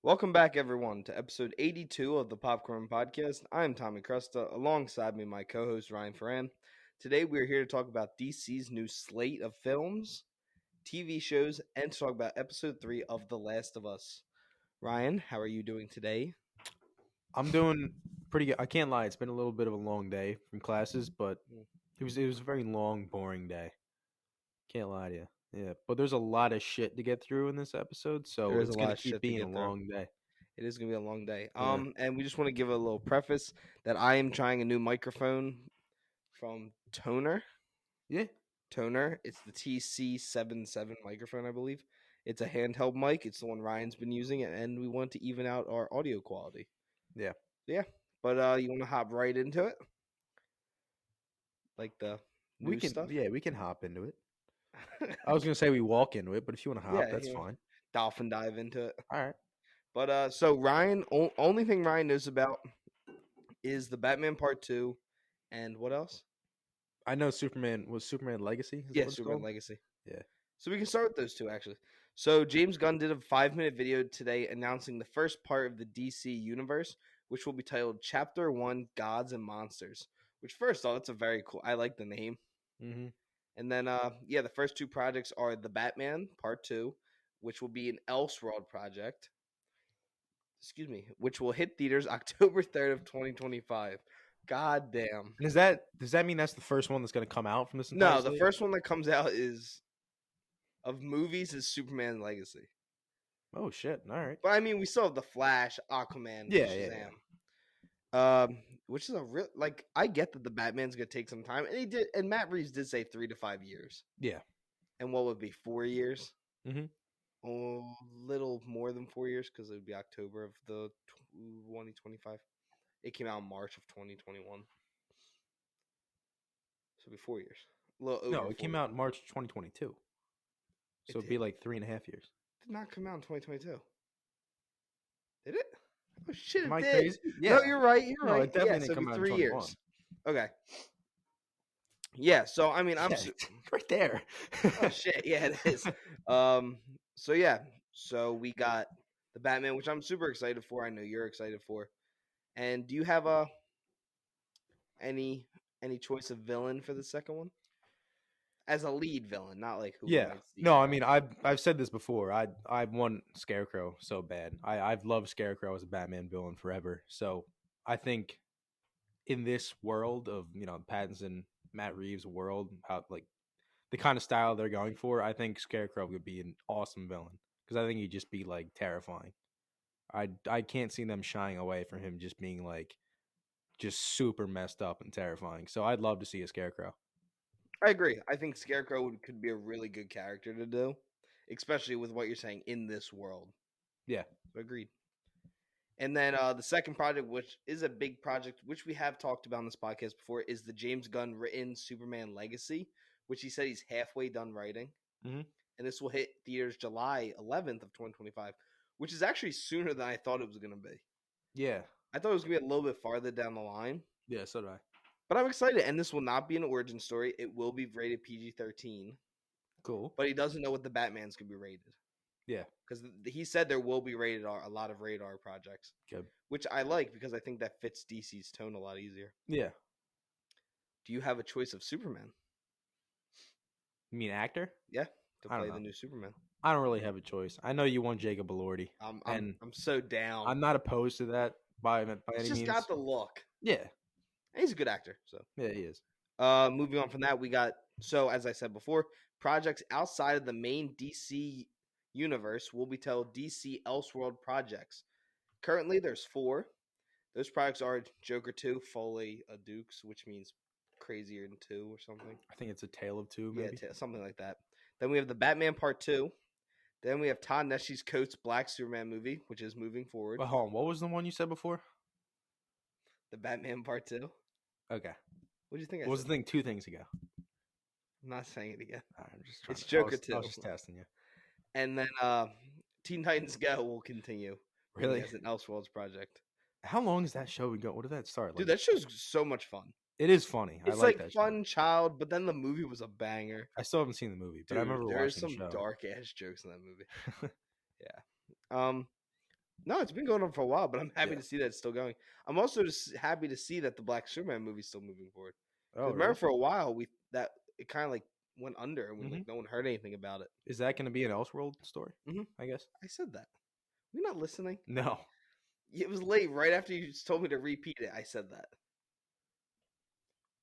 Welcome back, everyone, to episode 82 of the Popcorn Podcast. I am Tommy Crusta, alongside me, my co-host Ryan Ferran. Today, we are here to talk about DC's new slate of films, TV shows, and to talk about episode 3 of The Last of Us. Ryan, how are you doing today? I'm doing pretty good. I can't lie; it's been a little bit of a long day from classes, but it was a very long, boring day. Can't lie to you. Yeah, but there's a lot of shit to get through in this episode, so There is it's a lot gonna of keep shit to being a get through. long day. It is going to be a long day. Yeah. And we just want to give a little preface that I am trying a new microphone from Toner. Yeah. Toner. It's the TC77 microphone, I believe. It's a handheld mic. It's the one Ryan's been using, and we want to even out our audio quality. Yeah. But you want to hop right into it? Like the new stuff? Yeah, we can hop into it. I was gonna say we walk into it, but if you want to hop, Yeah, that's fine. Dolphin dive into it. All right. But so Ryan, only thing Ryan knows about is the Batman Part 2, and what else? I know Superman Legacy. Yeah, Superman Legacy. Yeah. So we can start with those two, actually. So James Gunn did a 5-minute video today announcing the first part of the DC universe, which will be titled Chapter 1, Gods and Monsters. Which, first off, that's a very cool... I like the name. Mm-hmm. And then, the first two projects are The Batman, Part 2, which will be an Elseworld project. Excuse me. Which will hit theaters October 3rd of 2025. God damn. And does that mean that's the first one that's going to come out from this entire No, the first one that comes out of movies is Superman Legacy. Oh, shit. All right. But, I mean, we still have The Flash, Aquaman, Yeah. which is a real... Like, I get that the Batman's going to take some time. And he did, and Matt Reeves did say 3 to 5 years. Yeah. And what would be 4 years? Mm-hmm. A little more than 4 years, because it would be October of the 2025. It came out in March of 2021. So it'd be 4 years. No, it came out in March 2022. So it'd be like 3.5 years. It did not come out in 2022. Did it? Oh shit! Am I did. crazy? Yeah. No, you're right. You're right. It definitely so didn't come out in 3 21. years. Okay. Yeah. So I mean, I'm right there. Oh shit! Yeah, it is. So yeah. So we got the Batman, which I'm super excited for. I know you're excited for. And do you have any choice of villain for the second one? As a lead villain, not like who. Yeah. No, I mean I've said this before. I want Scarecrow so bad. I've loved Scarecrow as a Batman villain forever. So I think in this world of Pattinson, Matt Reeves world, how like the kind of style they're going for, I think Scarecrow would be an awesome villain because I think he'd just be like terrifying. I can't see them shying away from him just being like just super messed up and terrifying. So I'd love to see a Scarecrow. I agree. I think Scarecrow could be a really good character to do, especially with what you're saying in this world. Yeah. Agreed. And then the second project, which is a big project, which we have talked about on this podcast before, is the James Gunn written Superman Legacy, which he said he's halfway done writing. Mm-hmm. And this will hit theaters July 11th of 2025, which is actually sooner than I thought it was going to be. Yeah. I thought it was going to be a little bit farther down the line. Yeah, so did I. But I'm excited, and this will not be an origin story. It will be rated PG-13. Cool. But he doesn't know what the Batman's going to be rated. Yeah. Because he said there will be rated R, a lot of rated R projects. Good. Which I like, because I think that fits DC's tone a lot easier. Yeah. Do you have a choice of Superman? You mean actor? Yeah, to play the new Superman. I don't really have a choice. I know you want Jacob Elordi. I'm so down. I'm not opposed to that by any means. He's just got the look. Yeah. And he's a good actor. So yeah, he is. Moving on from that, we got, so as I said before, projects outside of the main DC universe will be titled DC Elseworld projects. Currently, there's 4. Those projects are Joker 2, Foley Dukes, which means crazier than 2 or something. I think it's a tale of 2, maybe. Yeah, something like that. Then we have the Batman Part 2. Then we have Todd Neshi's Coates' Black Superman movie, which is moving forward. But hold on, what was the one you said before? The Batman Part 2. Okay. What do you think? What was the thing 2 things ago? I'm not saying it again. I'm just trying it's Joker 2. I was just testing you. And then Teen Titans Go will continue. Really? As an Elseworlds project. How long is that show been going? What did that start? Dude, that show's so much fun. It is funny. It's I like that fun show. Child, but then the movie was a banger. I still haven't seen the movie, but Dude, I remember watching the show. There's some dark ass jokes in that movie. Yeah. No, it's been going on for a while, but I'm happy Yeah. to see that it's still going. I'm also just happy to see that the Black Superman movie's still moving forward. Oh, Because remember, really? for a while it kind of like went under, and Hmm. no one heard anything about it. Is that going to be an Elseworld story? Hmm. I guess. I said that. You're not listening. No, It was late, right after you just told me to repeat it. I said that.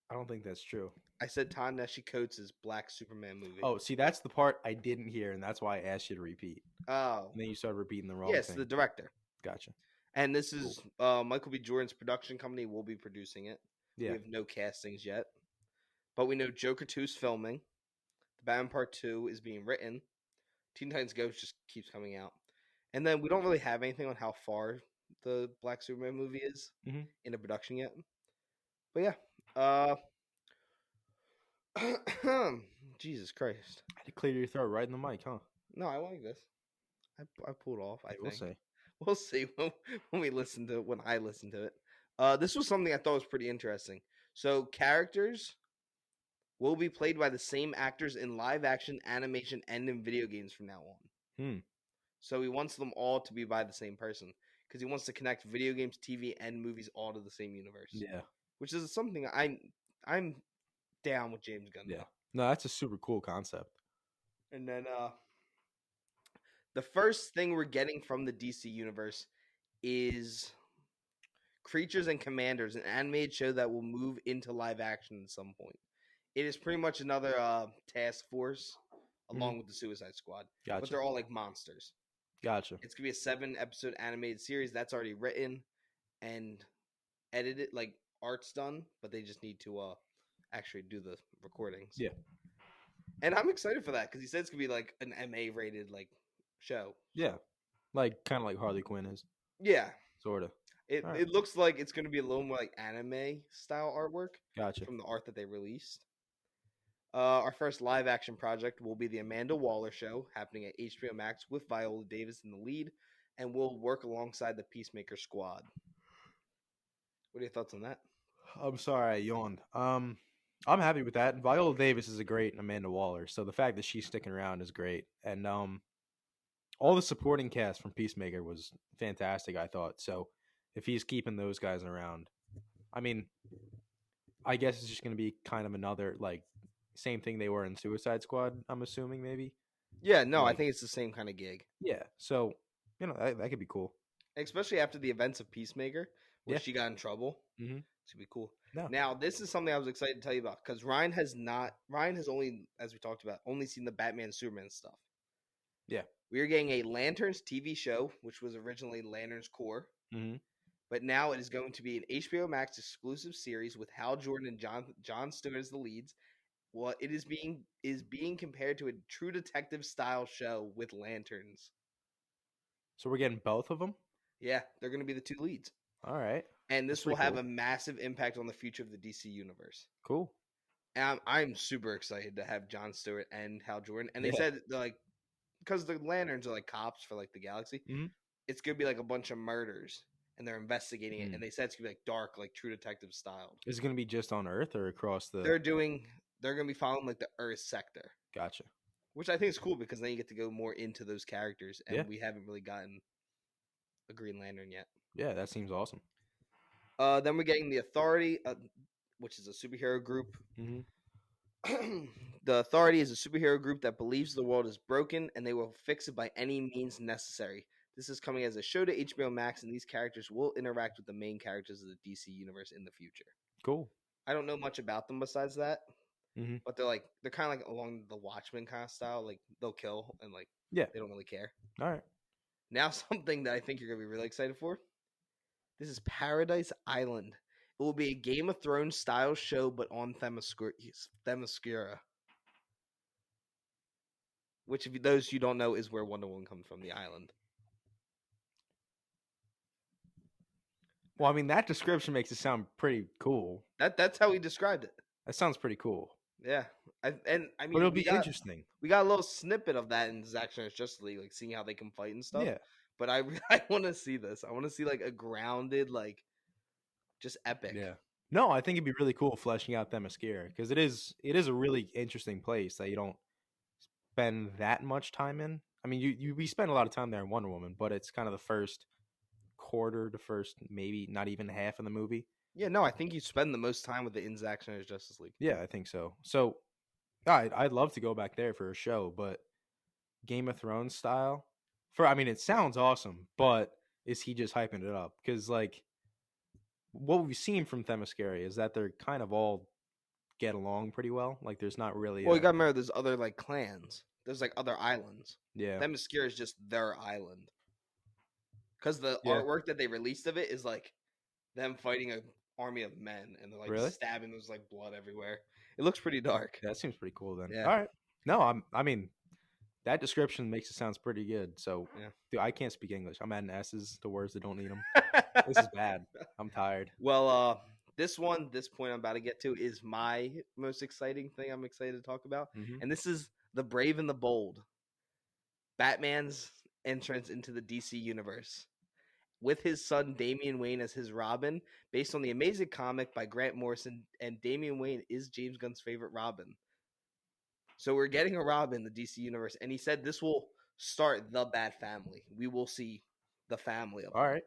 I don't think that's true. I said Ta-Nehisi Coates' Black Superman movie. Oh, see, that's the part I didn't hear, and that's why I asked you to repeat. Oh, And then you started repeating the wrong yes, thing. the director. Gotcha. And this Cool. is Michael B. Jordan's production company will be producing it. We Yeah. have no castings yet, but we know Joker 2 is filming. The Batman Part 2 is being written. Teen Titans Go just keeps coming out. And then we don't really have anything on how far the Black Superman movie is Mhm. into production yet. But yeah. Jesus Christ. I had to clear your throat right in the mic, huh? No, I like this. I pulled off, I Hey, we'll think. see. We'll see when I listen to it. This was something I thought was pretty interesting. So characters will be played by the same actors in live action, animation, and in video games from now on. Hmm. So he wants them all to be by the same person because he wants to connect video games, TV, and movies all to the same universe. Yeah. Which is something I'm down with James Gunn. Yeah. No, that's a super cool concept. And then the first thing we're getting from the DC universe is Creatures and Commanders, an animated show that will move into live action at some point. It is pretty much another task force along with the Suicide Squad. Gotcha. But they're all like monsters. Gotcha. It's going to be a 7-episode animated series that's already written and edited, like art's done, but they just need to actually do the recordings. Yeah. And I'm excited for that because he said it's going to be like an MA rated like show. Yeah. Like kind of like Harley Quinn is. Yeah. Sort of. It looks like it's going to be a little more like anime style artwork. Gotcha. From the art that they released. Our first live action project will be the Amanda Waller Show, happening at HBO Max with Viola Davis in the lead, and will work alongside the Peacemaker Squad. What are your thoughts on that? I'm sorry I yawned. I'm happy with that. Viola Davis is a great Amanda Waller, so the fact that she's sticking around is great. And all the supporting cast from Peacemaker was fantastic, I thought. So if he's keeping those guys around, I mean, I guess it's just going to be kind of another like same thing they were in Suicide Squad. I'm assuming maybe. Yeah, no, I think it's the same kind of gig. Yeah, so that could be cool, especially after the events of Peacemaker, where she got in trouble. Mm-hmm. It's gonna be cool. No. Now, this is something I was excited to tell you about because Ryan has only, as we talked about, only seen the Batman Superman stuff. Yeah, we are getting a Lanterns TV show, which was originally Lanterns Corps. Mm-hmm. But now it is going to be an HBO Max exclusive series with Hal Jordan and John Stewart as the leads. Well, it is being compared to a True Detective style show with lanterns. So we're getting both of them? Yeah, they're going to be the two leads. All right. And this will have a massive impact on the future of the DC universe. Cool. And I'm super excited to have John Stewart and Hal Jordan. And they said like because the lanterns are like cops for like the galaxy, it's going to be like a bunch of murders. And they're investigating it, and they said it's gonna be like dark, like True Detective style. Is it gonna be just on Earth or across the? They're gonna be following like the Earth sector. Gotcha. Which I think is cool because then you get to go more into those characters, and we haven't really gotten a Green Lantern yet. Yeah, that seems awesome. Then we're getting the Authority, which is a superhero group. Mm-hmm. The Authority is a superhero group that believes the world is broken, and they will fix it by any means necessary. This is coming as a show to HBO Max, and these characters will interact with the main characters of the DC universe in the future. Cool. I don't know much about them besides that, but they're kind of like along the Watchmen kind of style. Like they'll kill and they don't really care. All right. Now something that I think you're gonna be really excited for. This is Paradise Island. It will be a Game of Thrones style show, but on Themyscira. Which, if those you don't know, is where Wonder Woman comes from, the island. Well, I mean, that description makes it sound pretty cool. That's how he described it. That sounds pretty cool. Yeah, I mean, but it'll be interesting. We got a little snippet of that in Zack Snyder's Justice League, like seeing how they can fight and stuff. Yeah. But I want to see this. I want to see like a grounded, like just epic. Yeah. No, I think it'd be really cool fleshing out Themyscira because it is a really interesting place that you don't spend that much time in. I mean, we spend a lot of time there in Wonder Woman, but it's kind of the first quarter to first, maybe not even half of the movie. Yeah, no, I think you spend the most time with the in Zack Snyder's Justice League. Yeah, I think so. So I'd love to go back there for a show, but Game of Thrones style, I mean, it sounds awesome, but is he just hyping it up? Because like what we've seen from Themyscira is that they're kind of all get along pretty well. Like there's not really Well, you gotta remember there's other like clans. There's like other islands. yeah. Themyscira is just their island. Because the Yeah. artwork that they released of it is like them fighting an army of men, and they're like Really? stabbing. There's like blood everywhere. It looks pretty dark. That seems pretty cool then. Yeah. All right. No, I mean, that description makes it sounds pretty good. So, Yeah. dude, I can't speak English. I'm adding S's to words that don't need them. This is bad. I'm tired. Well, this point I'm about to get to is my most exciting thing I'm excited to talk about. Mhm. And this is The Brave and the Bold. Batman's entrance into the DC universe. With his son Damian Wayne as his Robin, based on the amazing comic by Grant Morrison, and Damian Wayne is James Gunn's favorite Robin. So we're getting a Robin in the DC universe, and he said this will start the Bat Family. We will see the family of them. All right.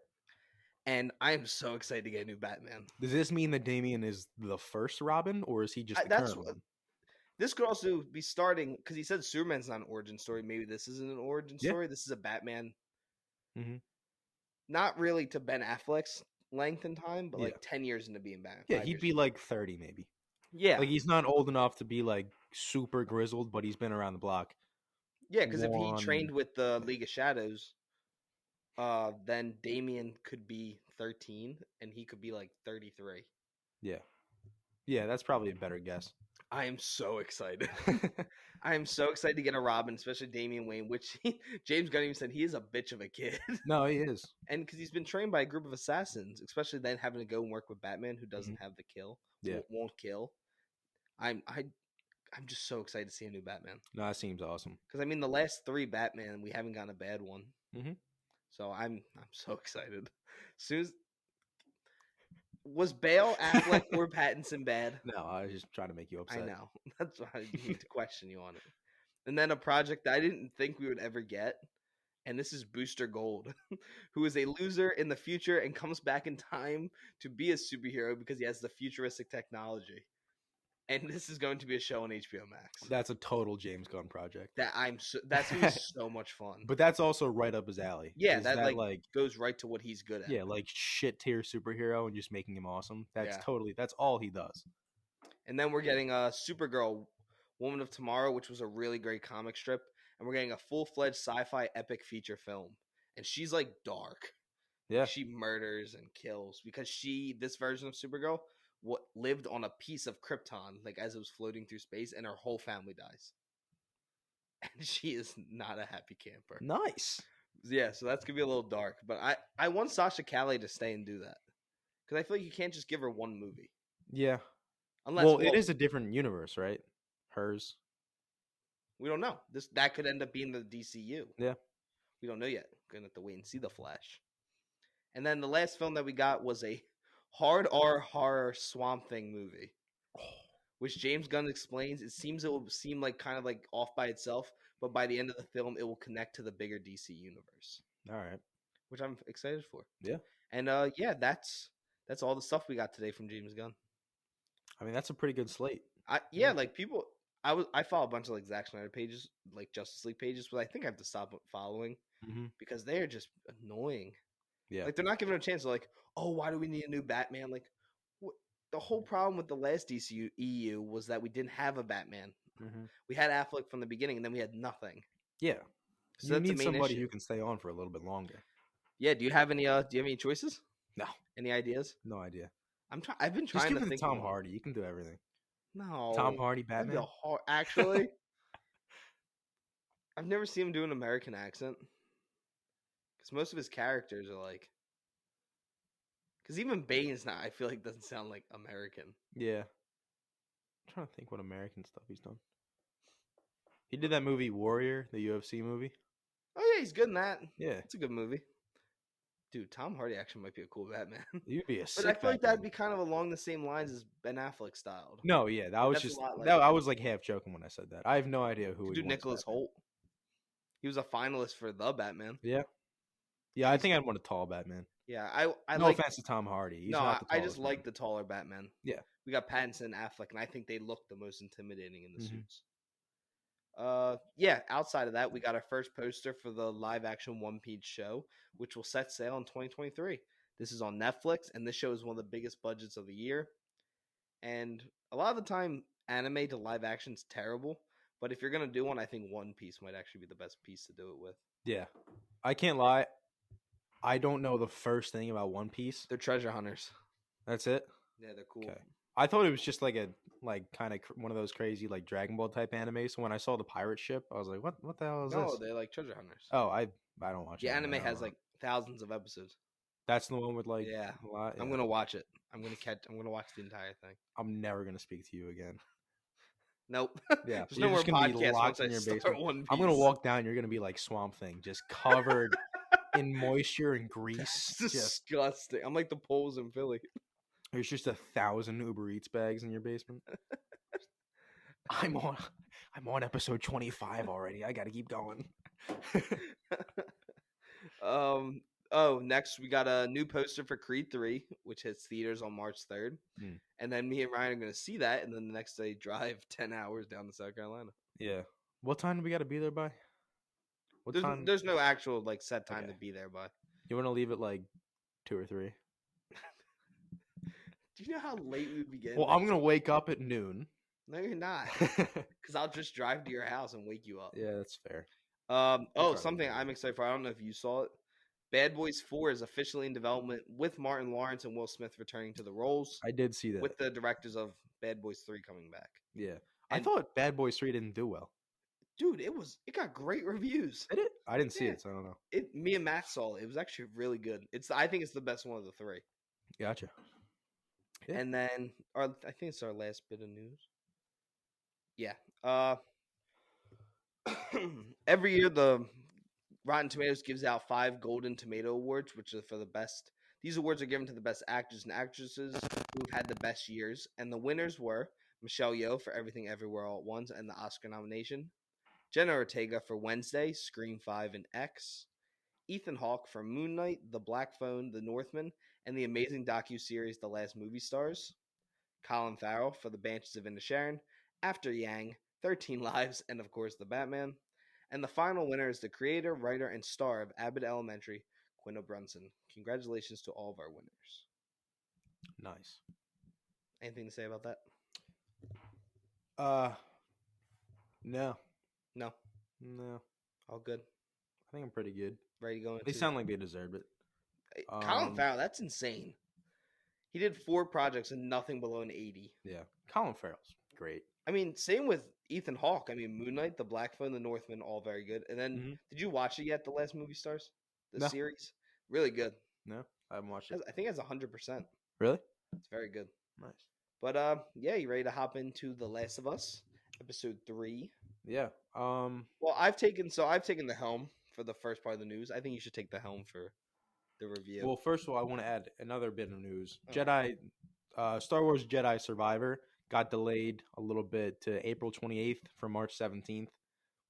And I am so excited to get a new Batman. Does this mean that Damian is the first Robin, or is he just the That's current one? This could also be starting because he said Superman's not an origin story. Maybe this isn't an origin Yeah. story. This is a Batman. Mhm. Not really to Ben Affleck's length in time, but Yeah. like 10 years into being Batman. Yeah, 5 he'd years be into- like 30 maybe. Yeah. Like he's not old enough to be like super grizzled, but he's been around the block. Yeah, because if he One- trained with the League of Shadows, then Damian could be 13 and he could be like 33. Yeah. Yeah, that's probably a better guess. I am so excited. I am so excited to get a Robin, especially Damian Wayne, which James Gunn even said he is a bitch of a kid. No, he is. And because he's been trained by a group of assassins, especially then having to go and work with Batman, who doesn't have the kill, Yeah. won't kill. I'm just so excited to see a new Batman. No, that seems awesome. Because I mean, the last 3 Batman, we haven't gotten a bad one. Mhm. So I'm so excited. Was Bale, Affleck, or Pattinson bad? No, I was just trying to make you upset. I know. That's why I need to question you on it. And then a project that I didn't think we would ever get, and this is Booster Gold, who is a loser in the future and comes back in time to be a superhero because he has the futuristic technology. And this is going to be a show on HBO Max. That's a total James Gunn project. That's gonna be so much fun. But that's also right up his alley. Yeah, Is that like goes right to what he's good at. yeah, like shit tier superhero and just making him awesome. That's Yeah. that's all he does. And then we're getting a Supergirl, Woman of Tomorrow, which was a really great comic strip, and we're getting a full-fledged sci-fi epic feature film. And she's like dark. Yeah. She murders and kills because this version of Supergirl, lived on a piece of Krypton, like as it was floating through space, and her whole family dies. And she is not a happy camper. Nice. Yeah, so that's gonna be a little dark. But I want Sasha Calle to stay and do that. Because I feel like you can't just give her one movie. Yeah. Unless it is a different universe, right? Hers. We don't know. That could end up being the DCU. Yeah. We don't know yet. Gonna have to wait and see the Flash. And then the last film that we got was a hard R horror Swamp Thing movie, which James Gunn explains it will seem like kind of like off by itself, but by the end of the film, it will connect to the bigger DC universe. All right. Which I'm excited for. Yeah. And yeah, that's all the stuff we got today from James Gunn. I mean, that's a pretty good slate. Like people, I follow a bunch of like Zack Snyder pages, like Justice League pages, but I think I have to stop following because they are just annoying. Yeah. Like they're not giving him a chance. They're like, oh, why do we need a new Batman? Like, the whole problem with the last DCU EU was that we didn't have a Batman. We had Affleck from the beginning, and then we had nothing. Yeah. So you need somebody who can stay on for a little bit longer. Yeah. Do you have any choices? No. Any ideas? No idea. I've been trying Just give to it think. to Tom Hardy. You can do everything. No. Tom Hardy Batman. Actually, I've never seen him do an American accent. Because most of his characters are like. Because even Bane's not, I feel like, doesn't sound like American. Yeah. I'm trying to think what American stuff he's done. He did that movie Warrior, the UFC movie. Oh, yeah, he's good in that. Yeah. It's a good movie. Dude, Tom Hardy actually might be a cool Batman. You'd be a sick But I feel like that'd Batman. be kind of along the same lines as Ben Affleck styled. No, yeah, that was That's a just lot like I was like half joking when I said that. I have no idea who he Dude, was. Nicholas Holt. He was a finalist for the Batman. Yeah. Yeah, I think I'd want a tall Batman. Yeah, I No like. offense to Tom Hardy. He's No, not the I just tallest man. like the taller Batman. Yeah. We got Pattinson and Affleck, and I think they look the most intimidating in the Mm-hmm. suits. Yeah, outside of that, we got our first poster for the live action One Piece show, which will set sail in 2023. This is on Netflix, and this show is one of the biggest budgets of the year. And a lot of the time, anime to live action is terrible. But if you're gonna do one, I think One Piece might actually be the best piece to do it with. Yeah. I can't lie. I don't know the first thing about One Piece. They're treasure hunters. That's it. Yeah, they're cool. Okay. I thought it was just like a kind of one of those crazy like Dragon Ball type anime. So when I saw the pirate ship, I was like, "What the hell is No, this?" they're like treasure hunters. Oh, I don't watch The anime. anime I don't has know. like thousands of episodes. That's the one with like Yeah, a lot. I'm Yeah. gonna watch it. I'm gonna watch the entire thing. I'm never gonna speak to you again. Nope. Yeah, There's no more podcasts once I start basement. One Piece. I'm gonna walk down. You're gonna be like Swamp Thing, just covered in moisture and grease. It's disgusting. I'm like the poles in Philly. There's just 1,000 Uber Eats bags in your basement. I'm on episode 25 already. I gotta keep going. Oh, next we got a new poster for Creed 3, which hits theaters on March 3rd. Mm. And then me and Ryan are going to see that, and then the next day drive 10 hours down to South Carolina. Yeah. What time do we gotta be there by? What time? There's no actual like set time to be there by. You want to leave it like 2 or 3? Do you know how late we begin? Well, I'm gonna wake up at noon. No, you're not. Because I'll just drive to your house and wake you up. Yeah, that's fair. Something I'm excited for. I don't know if you saw it. Bad Boys 4 is officially in development with Martin Lawrence and Will Smith returning to the roles. I did see that. With the directors of Bad Boys 3 coming back. Yeah. I thought Bad Boys 3 didn't do well. Dude, it got great reviews. Did it? I didn't see it, so I don't know. Me and Matt saw it. It was actually really good. I think it's the best one of the 3. Gotcha. Yeah. And then I think it's our last bit of news. Yeah. Every year the Rotten Tomatoes gives out 5 Golden Tomato Awards, which are for the best. These awards are given to the best actors and actresses who've had the best years, and the winners were Michelle Yeoh for Everything Everywhere All at Once and the Oscar nomination, Jenna Ortega for Wednesday, Scream 5, and X, Ethan Hawke for Moon Knight, The Black Phone, The Northman, and the amazing docuseries The Last Movie Stars, Colin Farrell for The Banshees of Inisherin, After Yang, 13 Lives, and of course The Batman. And the final winner is the creator, writer, and star of Abbott Elementary, Quinn Brunson. Congratulations to all of our winners. Nice. Anything to say about that? No. No. All good. I think I'm pretty good. Ready to go into They sound like they deserve it. Colin Farrell, that's insane. He did 4 projects and nothing below an 80. Yeah. Colin Farrell's great. I mean, same with Ethan Hawke. I mean, Moon Knight, The Black Phone, The Northman, all very good. And then, Did you watch it yet, The Last Movie Stars? The series? Really good. No, I haven't watched it. I think it's 100%. Really? It's very good. Nice. But, yeah, you ready to hop into The Last of Us, episode 3? Yeah. Well, I've taken the helm for the first part of the news. I think you should take the helm for the review. Well, first of all, I want to add another bit of news. Star Wars Jedi Survivor got delayed a little bit to April 28th from March 17th,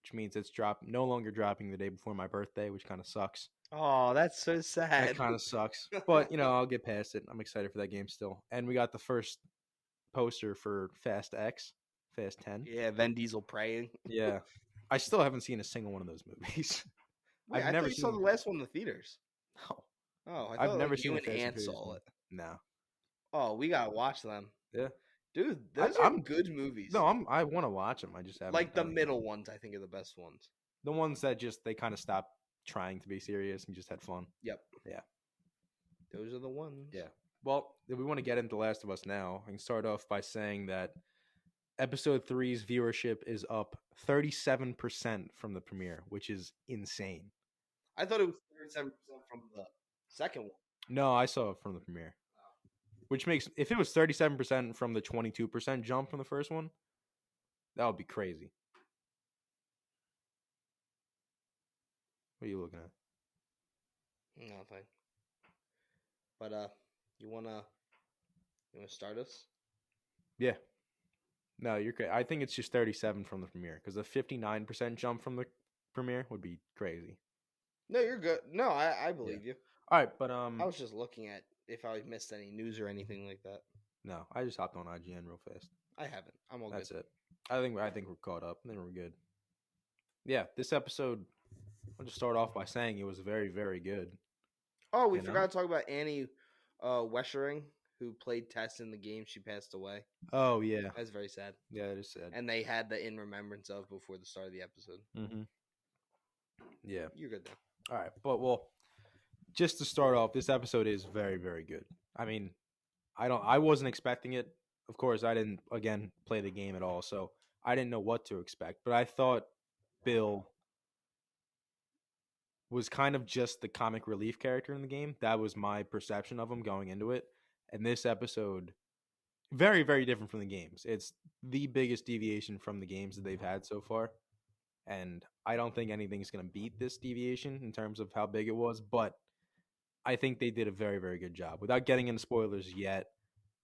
which means it's no longer dropping the day before my birthday, which kind of sucks. Oh, that's so sad. That kind of sucks. But, I'll get past it. I'm excited for that game still. And we got the first poster for Fast 10. Yeah, Vin Diesel praying. Yeah. I still haven't seen a single one of those movies. Wait, I thought you saw the last one in the theaters. No. Oh, I've never seen you the and Fast Ant and saw Furious it. No. Oh, we gotta watch them. Yeah. Dude, those are good movies. No, I want to watch them. I just haven't. Like the middle ones, I think are the best ones. The ones that they kind of stopped trying to be serious and just had fun. Yep. Yeah. Those are the ones. Yeah. Well, if we want to get into Last of Us now, I can start off by saying that Episode 3's viewership is up 37% from the premiere, which is insane. I thought it was 37% from the second one. No, I saw it from the premiere. Which makes, if it was 37% from the 22% jump from the first one, that would be crazy. What are you looking at? Nothing. But you wanna start us? Yeah. No, you're great. I think it's just 37 from the premiere because the 59% jump from the premiere would be crazy. No, you're good. No, I Yeah. believe you. All right, but I was just looking at if I missed any news or anything like that. no, I just hopped on IGN real fast. I haven't. I'm all good. That's it. I think we're caught up. I think we're good. Yeah, this episode. I'll just start off by saying it was very, very good. Oh, we You know? forgot to talk about Annie Weschering, who played Tess in the game. She passed away. Oh yeah, That's very sad. yeah, it is sad. And they had the in remembrance of before the start of the episode. Mm-hmm. Yeah. You're good though. All right, but well, just to start off, this episode is very, very good. I mean, I wasn't expecting it. Of course, I didn't again play the game at all, so I didn't know what to expect. But I thought Bill was kind of just the comic relief character in the game. That was my perception of him going into it. And this episode, very, very different from the games. It's the biggest deviation from the games that they've had so far. And I don't think anything's going to beat this deviation in terms of how big it was, but I think they did a very, very good job. Without getting into spoilers yet,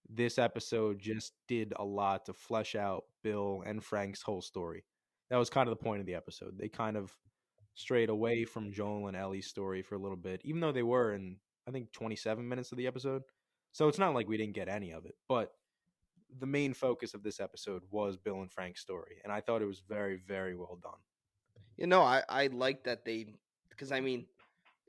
this episode just did a lot to flesh out Bill and Frank's whole story. That was kind of the point of the episode. They kind of strayed away from Joel and Ellie's story for a little bit, even though they were in, I think, 27 minutes of the episode. So it's not like we didn't get any of it. But the main focus of this episode was Bill and Frank's story. And I thought it was very, very well done. You know, I like that they, because I mean,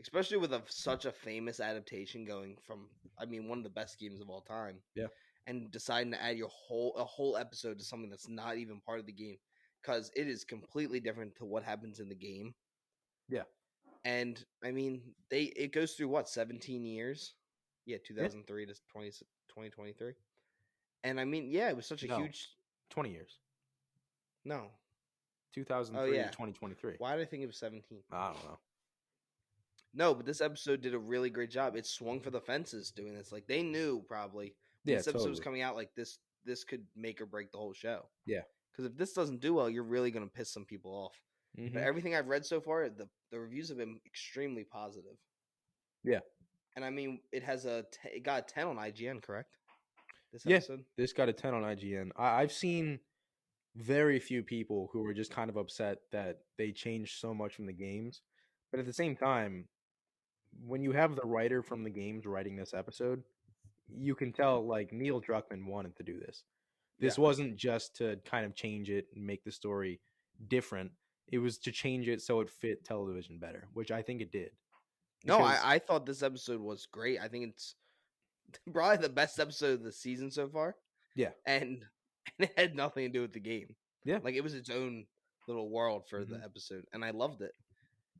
especially with such a famous adaptation going from, I mean, one of the best games of all time. Yeah. And deciding to add a whole episode to something that's not even part of the game, because it is completely different to what happens in the game. Yeah. And I mean, it goes through what, 17 years? Yeah, 2003 to 2023. And I mean, yeah, it was such a huge 20 years. No. 2003 to 2023. Why did I think it was 17? I don't know. No, but this episode did a really great job. It swung for the fences doing this. Like they knew probably this episode was coming out, like this could make or break the whole show. Yeah. Because if this doesn't do well, you're really going to piss some people off. Mm-hmm. But everything I've read so far, the reviews have been extremely positive. Yeah. And I mean, it got a 10 on IGN, correct? This Yeah, episode? this got a 10 on IGN. I've seen very few people who were just kind of upset that they changed so much from the games. But at the same time, when you have the writer from the games writing this episode, you can tell like Neil Druckmann wanted to do this. This wasn't just to kind of change it and make the story different. It was to change it so it fit television better, which I think it did. No, I thought this episode was great. I think it's probably the best episode of the season so far. Yeah. And it had nothing to do with the game. Yeah. Like it was its own little world for the episode. And I loved it.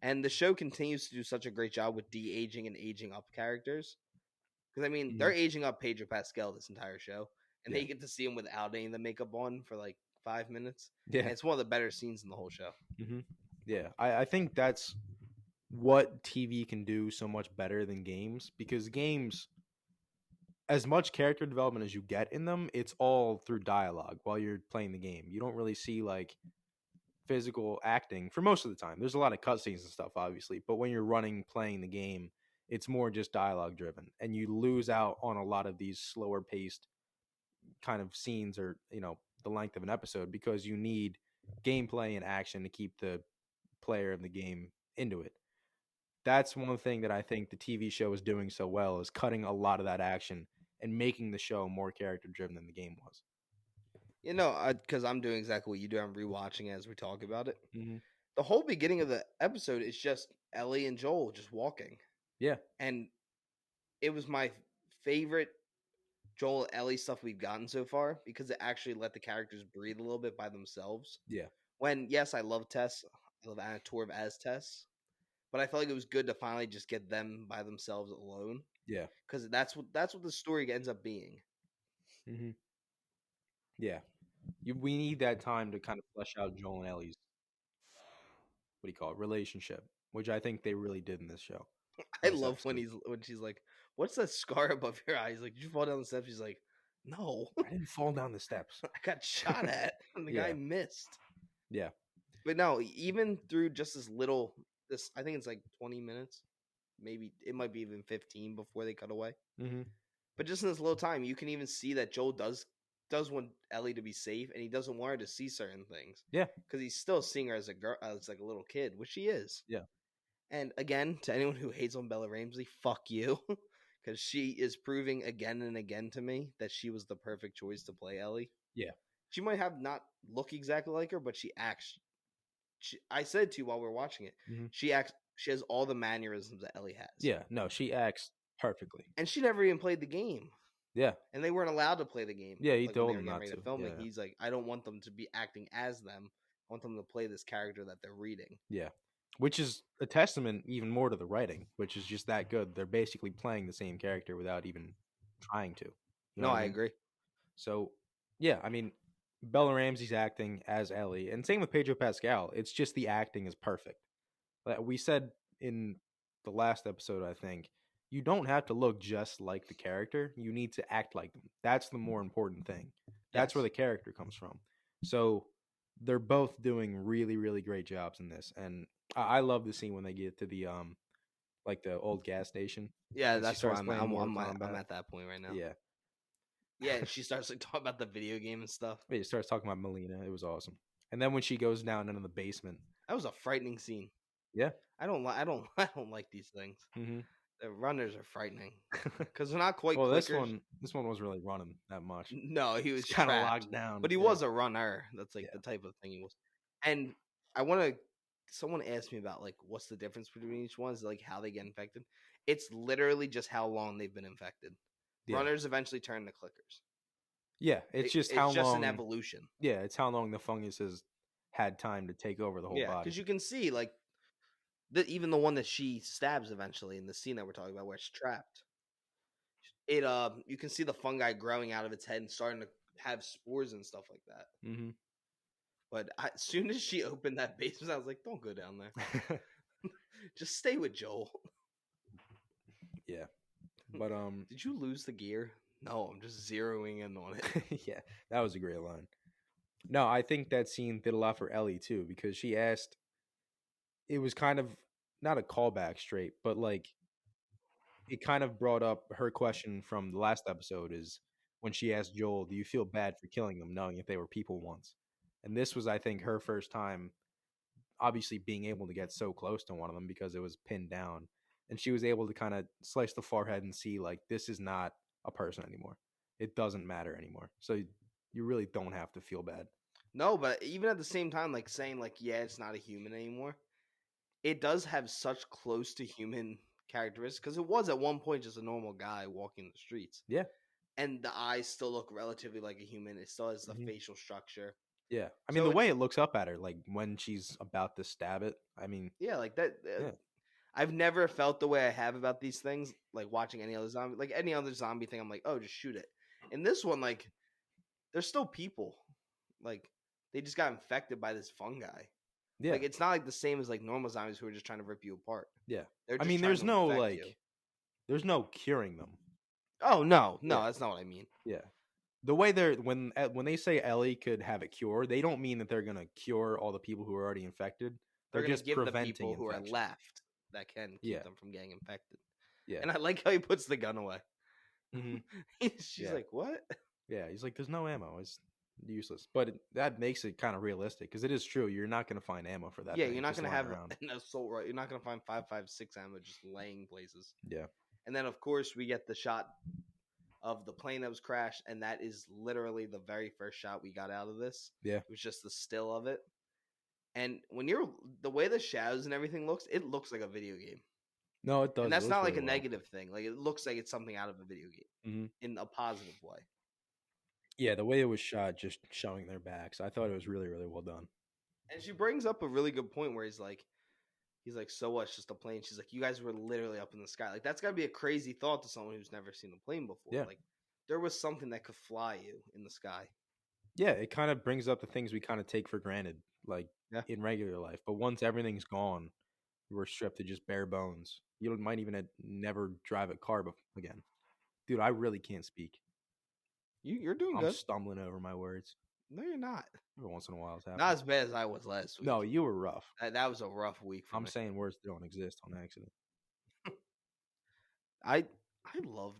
And the show continues to do such a great job with de-aging and aging up characters. Because, I mean, they're aging up Pedro Pascal this entire show. And they get to see him without any of the makeup on for like 5 minutes. Yeah. And it's one of the better scenes in the whole show. Mm-hmm. Yeah. I think that's what TV can do so much better than games. Because games, as much character development as you get in them, it's all through dialogue while you're playing the game. You don't really see like physical acting for most of the time. There's a lot of cutscenes and stuff, obviously, but when you're playing the game, it's more just dialogue driven, and you lose out on a lot of these slower paced kind of scenes, or the length of an episode, because you need gameplay and action to keep the player of the game into it. That's one thing that I think the TV show is doing so well, is cutting a lot of that action and making the show more character driven than the game was. Because I'm doing exactly what you do. I'm rewatching as we talk about it. Mm-hmm. The whole beginning of the episode is just Ellie and Joel just walking. Yeah. And it was my favorite Joel and Ellie stuff we've gotten so far, because it actually let the characters breathe a little bit by themselves. Yeah. When, yes, I love Tess. I love Anna Torv as Tess. But I felt like it was good to finally just get them by themselves alone. Yeah. Because that's what the story ends up being. Mm-hmm. Yeah. We need that time to kind of flesh out Joel and Ellie's, relationship, which I think they really did in this show. I love when she's like, "What's that scar above your eye?" He's like, "Did you fall down the steps?" He's like, "No, I didn't fall down the steps. I got shot at, and the guy missed." Yeah. But no, even through just I think it's like 20 minutes, maybe it might be even 15 before they cut away. Mm-hmm. But just in this little time, you can even see that Joel does want Ellie to be safe, and he doesn't want her to see certain things. Yeah, because he's still seeing her as a girl, as like a little kid, which she is. Yeah. And again, to anyone who hates on Bella Ramsey, fuck you. Because she is proving again and again to me that she was the perfect choice to play Ellie. Yeah. She might have not look exactly like her, but she acts. I said to you while we were watching it, Mm-hmm. she acts. She has all the mannerisms that Ellie has. Yeah, no, she acts perfectly. And she never even played the game. Yeah. And they weren't allowed to play the game. Yeah, he like when told they were them getting not ready to. to film it. Yeah. He's like, I don't want them to be acting as them. I want them to play this character that they're reading. Yeah. Which is a testament even more to the writing, which is just that good. They're basically playing the same character without even trying to. You know No, what I I mean? agree. So, yeah, I mean, Bella Ramsey's acting as Ellie, and same with Pedro Pascal. It's just the acting is perfect. Like we said in the last episode, I think, you don't have to look just like the character. You need to act like them. That's the more important thing. That's where Yes. the character comes from. So they're both doing really, really great jobs in this. And I love the scene when they get to the like the old gas station. Yeah, And she that's where starts I'm. playing Mortal I'm Kombat. at that point right now. Yeah. Yeah, and she starts like talking about the video game and stuff. He starts talking about Melina. It was awesome. And then when she goes down into the basement. That was a frightening scene. Yeah. I don't like these things. Mm-hmm. The runners are frightening because they're not quite. Well, clickers. this one was really running that much. No, he was kind of trapped, locked down, but he was a runner. That's like Yeah. the type of thing he was. And I want to. Someone asked me about like what's the difference between each one? Is like how they get infected. It's literally just how long they've been infected. Yeah. Runners eventually turn to clickers. Yeah, it's just how long. an evolution. Yeah, it's how long the fungus has had time to take over the whole body. Because you can see like even the one that she stabs eventually in the scene that we're talking about where it's trapped. It you can see the fungi growing out of its head and starting to have spores and stuff like that. Mm-hmm. But as soon as she opened that basement, I was like, "Don't go down there. Just stay with Joel." Yeah, but did you lose the gear? No, I'm just zeroing in on it. Yeah, that was a great line. No, I think that scene did a lot for Ellie too because she asked. It was kind of not a callback straight, but like it kind of brought up her question from the last episode is when she asked Joel, "Do you feel bad for killing them, knowing if they were people once?" And this was, I think, her first time, obviously being able to get so close to one of them because it was pinned down, and she was able to kind of slice the forehead and see like this is not a person anymore. It doesn't matter anymore. So you really don't have to feel bad. No, but even at the same time, like saying like, yeah, it's not a human anymore. It does have such close to human characteristics because it was at one point just a normal guy walking the streets. Yeah. And the eyes still look relatively like a human. It still has the facial structure. Yeah. I mean, the way it looks up at her, like when she's about to stab it, I mean. Yeah, like that. I've never felt the way I have about these things, like watching any other zombie. Like any other zombie thing, I'm like, oh, just shoot it. In this one, like, they're still people. Like, they just got infected by this fungi. Yeah. Like, it's not like the same as like normal zombies who are just trying to rip you apart. Yeah. I mean, there's no like, there's no curing them. Oh no, that's not what I mean. Yeah, the way they're when they say Ellie could have a cure, they don't mean that they're gonna cure all the people who are already infected. They're just give preventing the people who infection. are left that can keep them from getting infected. Yeah, and I like how he puts the gun away. Mm-hmm. She's like, "What?" Yeah, he's like, "There's no ammo. It's useless." But that makes it kind of realistic because it is true. You're not going to find ammo for that. Yeah, you're not going to have an assault right. You're not going to find 5.56 ammo just laying places. Yeah, and then of course we get the shot of the plane that was crashed, and that is literally the very first shot we got out of this. Yeah, it was just the still of it. And when the way the shadows and everything looks, it looks like a video game. No, it does. And that's not like a negative thing. Like it looks like it's something out of a video game in a positive way. Yeah, the way it was shot, just showing their backs, I thought it was really, really well done. And she brings up a really good point where he's like, so what? It's just a plane. She's like, you guys were literally up in the sky. Like that's gotta be a crazy thought to someone who's never seen a plane before. Yeah. Like there was something that could fly you in the sky. Yeah, it kind of brings up the things we kind of take for granted, like in regular life. But once everything's gone, we're stripped to just bare bones. You might even never drive a car again. Dude, I really can't speak. You're doing I'm good. Stumbling over my words. No, you're not. Every once in a while it's happening. Not as bad as I was last week. No, you were rough. That was a rough week for me. I'm saying words that don't exist on accident. I love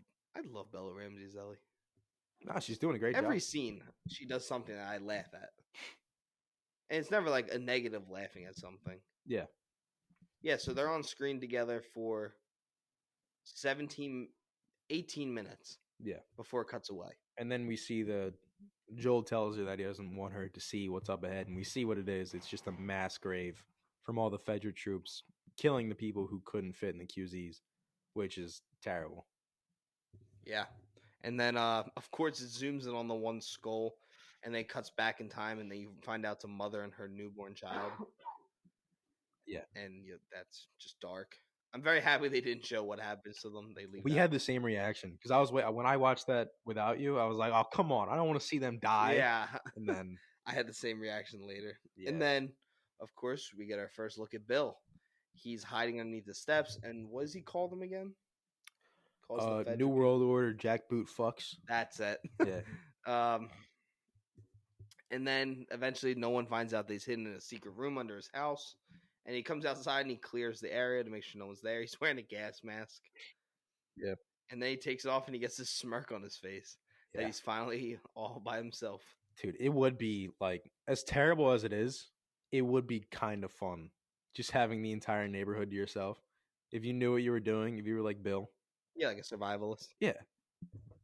Bella Ramsey's Ellie. No, she's doing a great job. Every job. scene, she does something that I laugh at. And it's never like a negative laughing at something. Yeah. Yeah, so they're on screen together for 18 minutes Yeah. before it cuts away. And then we see Joel tells her that he doesn't want her to see what's up ahead, and we see what it is. It's just a mass grave from all the Fedra troops killing the people who couldn't fit in the QZs, which is terrible. Yeah. And then, of course, it zooms in on the one skull, and then it cuts back in time, and then you find out it's a mother and her newborn child. Yeah. And that's just dark. I'm very happy they didn't show what happens to them. They leave. We had the same reaction because I was when I watched that without you, I was like, "Oh, come on! I don't want to see them die." Yeah. And then I had the same reaction later. Yeah. And then, of course, we get our first look at Bill. He's hiding underneath the steps, and what does he call them again? Calls the Fed New people? World Order jackboot fucks. That's it. Yeah. And then eventually, no one finds out that he's hidden in a secret room under his house. And he comes outside and he clears the area to make sure no one's there. He's wearing a gas mask. Yeah. And then he takes it off and he gets this smirk on his face that he's finally all by himself. Dude, it would be like, as terrible as it is, it would be kind of fun just having the entire neighborhood to yourself. If you knew what you were doing, if you were like Bill. Yeah, like a survivalist. Yeah.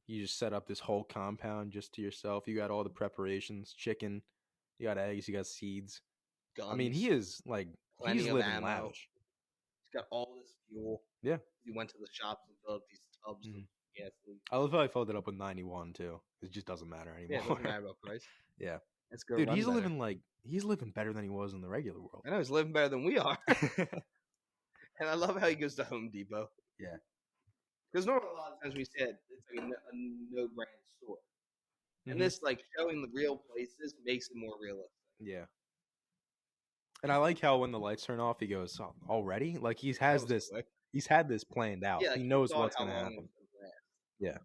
You just set up this whole compound just to yourself. You got all the preparations, chicken, you got eggs, you got seeds. Guns. I mean, he is like, plenty he's of living ammo. lavish. He's got all this fuel. Yeah. He went to the shops and filled up these tubs of gasoline. I love how I filled it up with 91 too. It just doesn't matter anymore. Yeah, it doesn't matter about price. Yeah. Let's go. Dude, he's living better than he was in the regular world. I know he's living better than we are. And I love how he goes to Home Depot. Yeah. Because normally a lot of times we said it's like a no brand store. And this, like, showing the real places makes it more realistic. Yeah. And I like how when the lights turn off, he goes, "Oh, already?" Like he's had this planned out. Yeah, like, he knows what's going to happen. Yeah.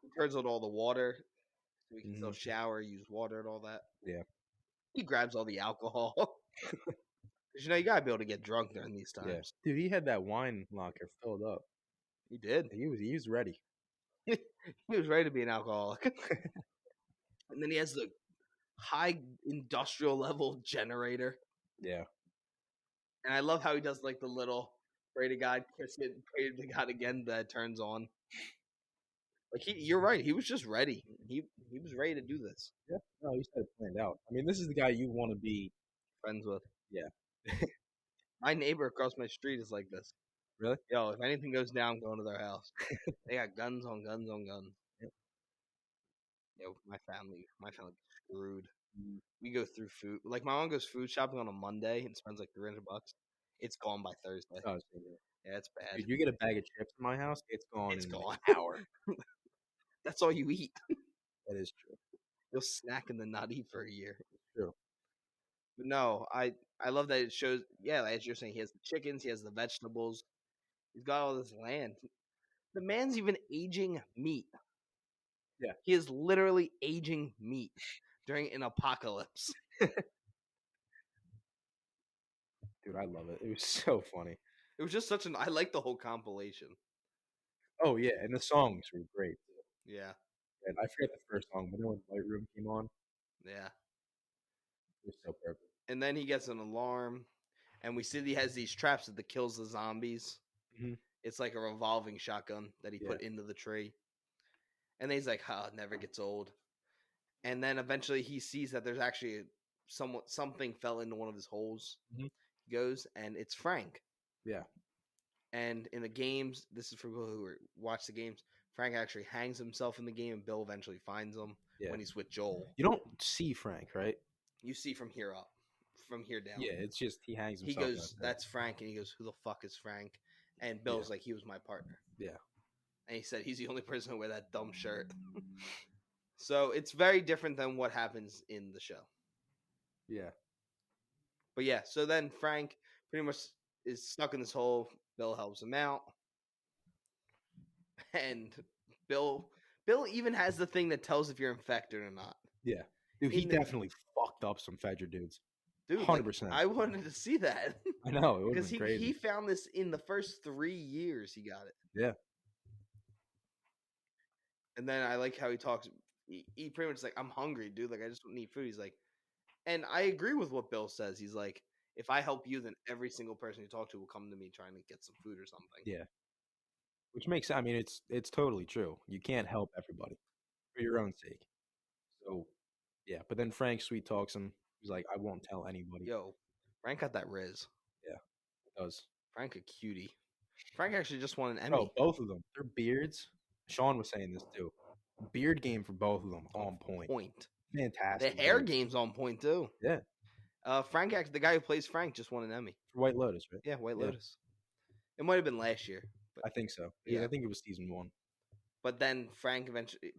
He turns on all the water so we can still shower, use water and all that. Yeah. He grabs all the alcohol. Because, you got to be able to get drunk during these times. Yeah. Dude, he had that wine locker filled up. He did. He was ready. He was ready to be an alcoholic. And then he has the high industrial level generator. Yeah. And I love how he does like the little pray to God, kiss it, pray to God again that turns on. Like you're right. He was just ready. He was ready to do this. Yeah. No, he said it planned out. I mean, this is the guy you want to be friends with. Yeah. My neighbor across my street is like this. Really? Yo, if anything goes down, I'm going to their house. They got guns on guns on guns. Yep. Yo, my family screwed. We go through food. Like my mom goes food shopping on a Monday and spends like $300. It's gone by Thursday. Oh, yeah, it's bad. If you get a bag of chips in my house, it's gone. It's gone. An hour. That's all you eat. That is true. You'll snack and then not eat for a year. It's true. But no, I love that it shows. Yeah, as you're saying, he has the chickens, he has the vegetables, he's got all this land. The man's even aging meat. Yeah, he is literally aging meat during an apocalypse. Dude, I love it. It was so funny. It was just such an. I like the whole compilation. Oh yeah, and the songs were great. Yeah. And I forget the first song, but then when White Room came on. Yeah. It was so perfect. And then he gets an alarm, and we see that he has these traps that kills the zombies. Mm-hmm. It's like a revolving shotgun that he put into the tree. And then he's like, it never gets old. And then eventually he sees that there's actually something fell into one of his holes. Mm-hmm. He goes, and it's Frank. Yeah. And in the games, this is for people who watch the games, Frank actually hangs himself in the game, and Bill eventually finds him when he's with Joel. You don't see Frank, right? You see from here up. From here down. Yeah, it's just he hangs himself. He goes, that's Frank. And he goes, who the fuck is Frank? And Bill's like, he was my partner. Yeah. And he said, he's the only person who wear that dumb shirt. So it's very different than what happens in the show. Yeah. But yeah, so then Frank pretty much is stuck in this hole. Bill helps him out. And Bill even has the thing that tells if you're infected or not. Yeah. Dude, he definitely fucked up some Fedra dudes. Dude, 100%. I wanted to see that. I know. It because was crazy. He found this in the first 3 years he got it. Yeah. And then I like how he talks. He pretty much is like, I'm hungry, dude. Like, I just need food. He's like, And I agree with what Bill says. He's like, if I help you, then every single person you talk to will come to me trying to get some food or something. Yeah, which makes, I mean, it's totally true. You can't help everybody for your own sake. So yeah, but then Frank sweet talks him. He's like, I won't tell anybody. Yo, Frank got that Riz. Yeah, it does. Frank a cutie. Frank actually just won an Bro, Emmy. both of them, their beards. Sean was saying this too. Beard game for both of them on point. The Fantastic. hair beards. game's on point too. Yeah. Frank, the guy who plays Frank, just won an Emmy. For White Lotus, right? Yeah, White Lotus. It might have been last year. But I think so. Yeah. I think it was season 1. But then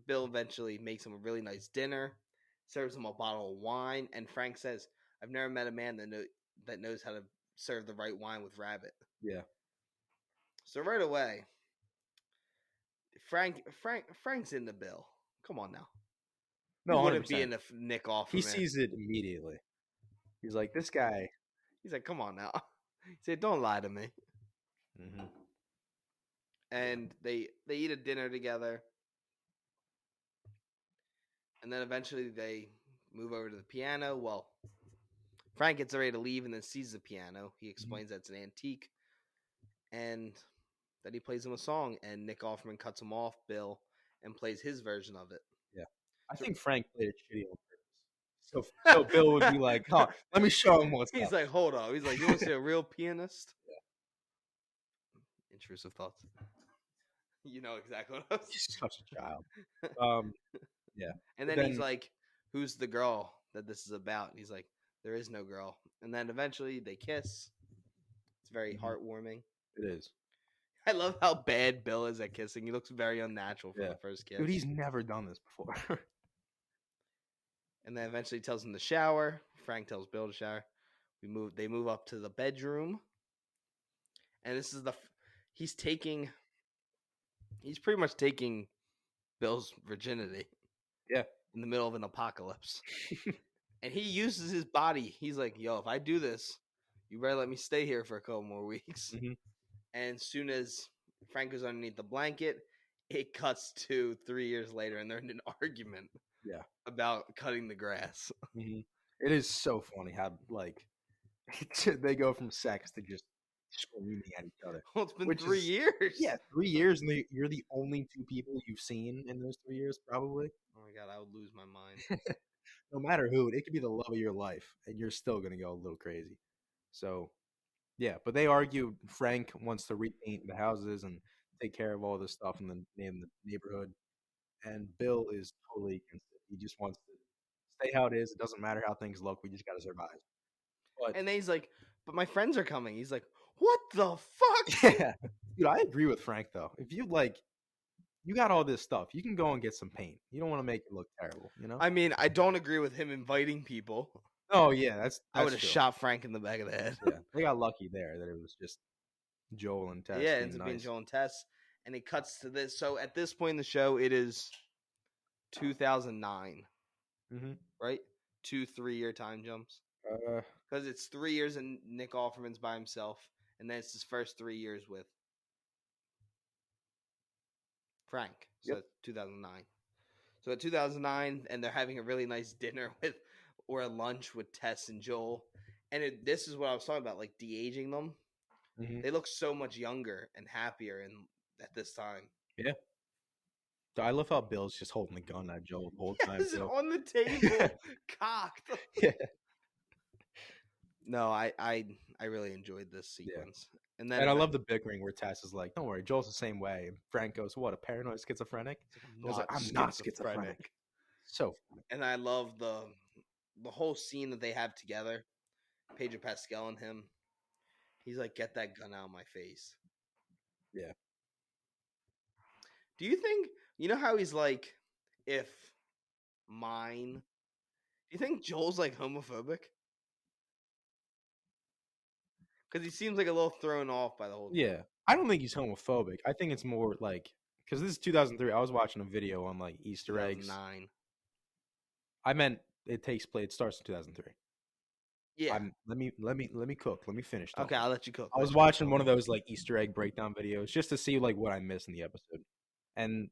Bill eventually makes him a really nice dinner, serves him a bottle of wine, and Frank says, "I've never met a man that knows how to serve the right wine with rabbit." Yeah. So right away, Frank's in the Bill. Come on now. No, He wouldn't 100%. be in a Nick Offerman. He sees it immediately. He's like, this guy. He's like, come on now. He said, don't lie to me. Mm-hmm. And they eat a dinner together. And then eventually they move over to the piano. Well, Frank gets ready to leave and then sees the piano. He explains that it's an antique. And then he plays him a song. And Nick Offerman cuts him off, Bill, and plays his version of it. Yeah. I think Frank played it shitty on purpose. So Bill would be like, huh, let me show him what's He's up. like, hold on. He's like, you want to see a real pianist? Yeah. Intrusive thoughts. You know exactly what I was He's such a child. Yeah. And then he's like, who's the girl that this is about? And he's like, there is no girl. And then eventually they kiss. It's very heartwarming. It is. I love how bad Bill is at kissing. He looks very unnatural for the first kiss. Dude, he's never done this before. And then eventually tells him to shower. Frank tells Bill to shower. They move up to the bedroom. And this is he's pretty much taking Bill's virginity. Yeah. In the middle of an apocalypse. And he uses his body. He's like, yo, if I do this, you better let me stay here for a couple more weeks. Mm-hmm. And as soon as Frank goes underneath the blanket, it cuts to 3 years later, and they're in an argument. Yeah. About cutting the grass. Mm-hmm. It is so funny how they go from sex to just screaming at each other. Well, it's been 3 years. Yeah, 3 years, and you're the only 2 people you've seen in those 3 years, probably. Oh my god, I would lose my mind. No matter who, it could be the love of your life, and you're still gonna go a little crazy. So, yeah, but they argue. Frank wants to repaint the houses and take care of all this stuff in the neighborhood, and Bill is totally against it. He just wants to stay how it is. It doesn't matter how things look. We just got to survive. But, and then he's like, but my friends are coming. He's like, what the fuck? Yeah. Dude, I agree with Frank, though. If you got all this stuff, you can go and get some paint. You don't want to make it look terrible, you know? I mean, I don't agree with him inviting people. Oh, yeah. That's I would have shot Frank in the back of the head. Yeah. They got lucky there that it was just Joel and Tess. Yeah, it ends up being Joel and Tess. And it cuts to this. So at this point in the show, it is 2009. Mm-hmm. Right? 2 3-year time jumps. Because it's 3 years and Nick Offerman's by himself, and then it's his first 3 years with Frank. So yep. 2009. So at 2009, and they're having a really nice dinner or a lunch with Tess and Joel. And this is what I was talking about, like de-aging them. Mm-hmm. They look so much younger and happier at this time. Yeah. I love how Bill's just holding the gun at Joel the whole time. Yes, on the table, cocked. Yeah. No, I really enjoyed this sequence. Yeah. And I love the bickering where Tess is like, don't worry, Joel's the same way. And Frank goes, what, a paranoid schizophrenic? I'm not schizophrenic. So funny. And I love the whole scene that they have together. Pedro Pascal and him. He's like, get that gun out of my face. Yeah. Do you think, you know how he's like, if mine, do you think Joel's like homophobic? Because he seems like a little thrown off by the whole thing. Yeah. I don't think he's homophobic. I think it's more like, because this is 2003. I was watching a video on like Easter eggs. 2009. I meant it starts in 2003. Yeah. Let me cook. Let me finish. Okay, I'll let you cook. I was watching one of those like Easter egg breakdown videos just to see like what I missed in the episode. And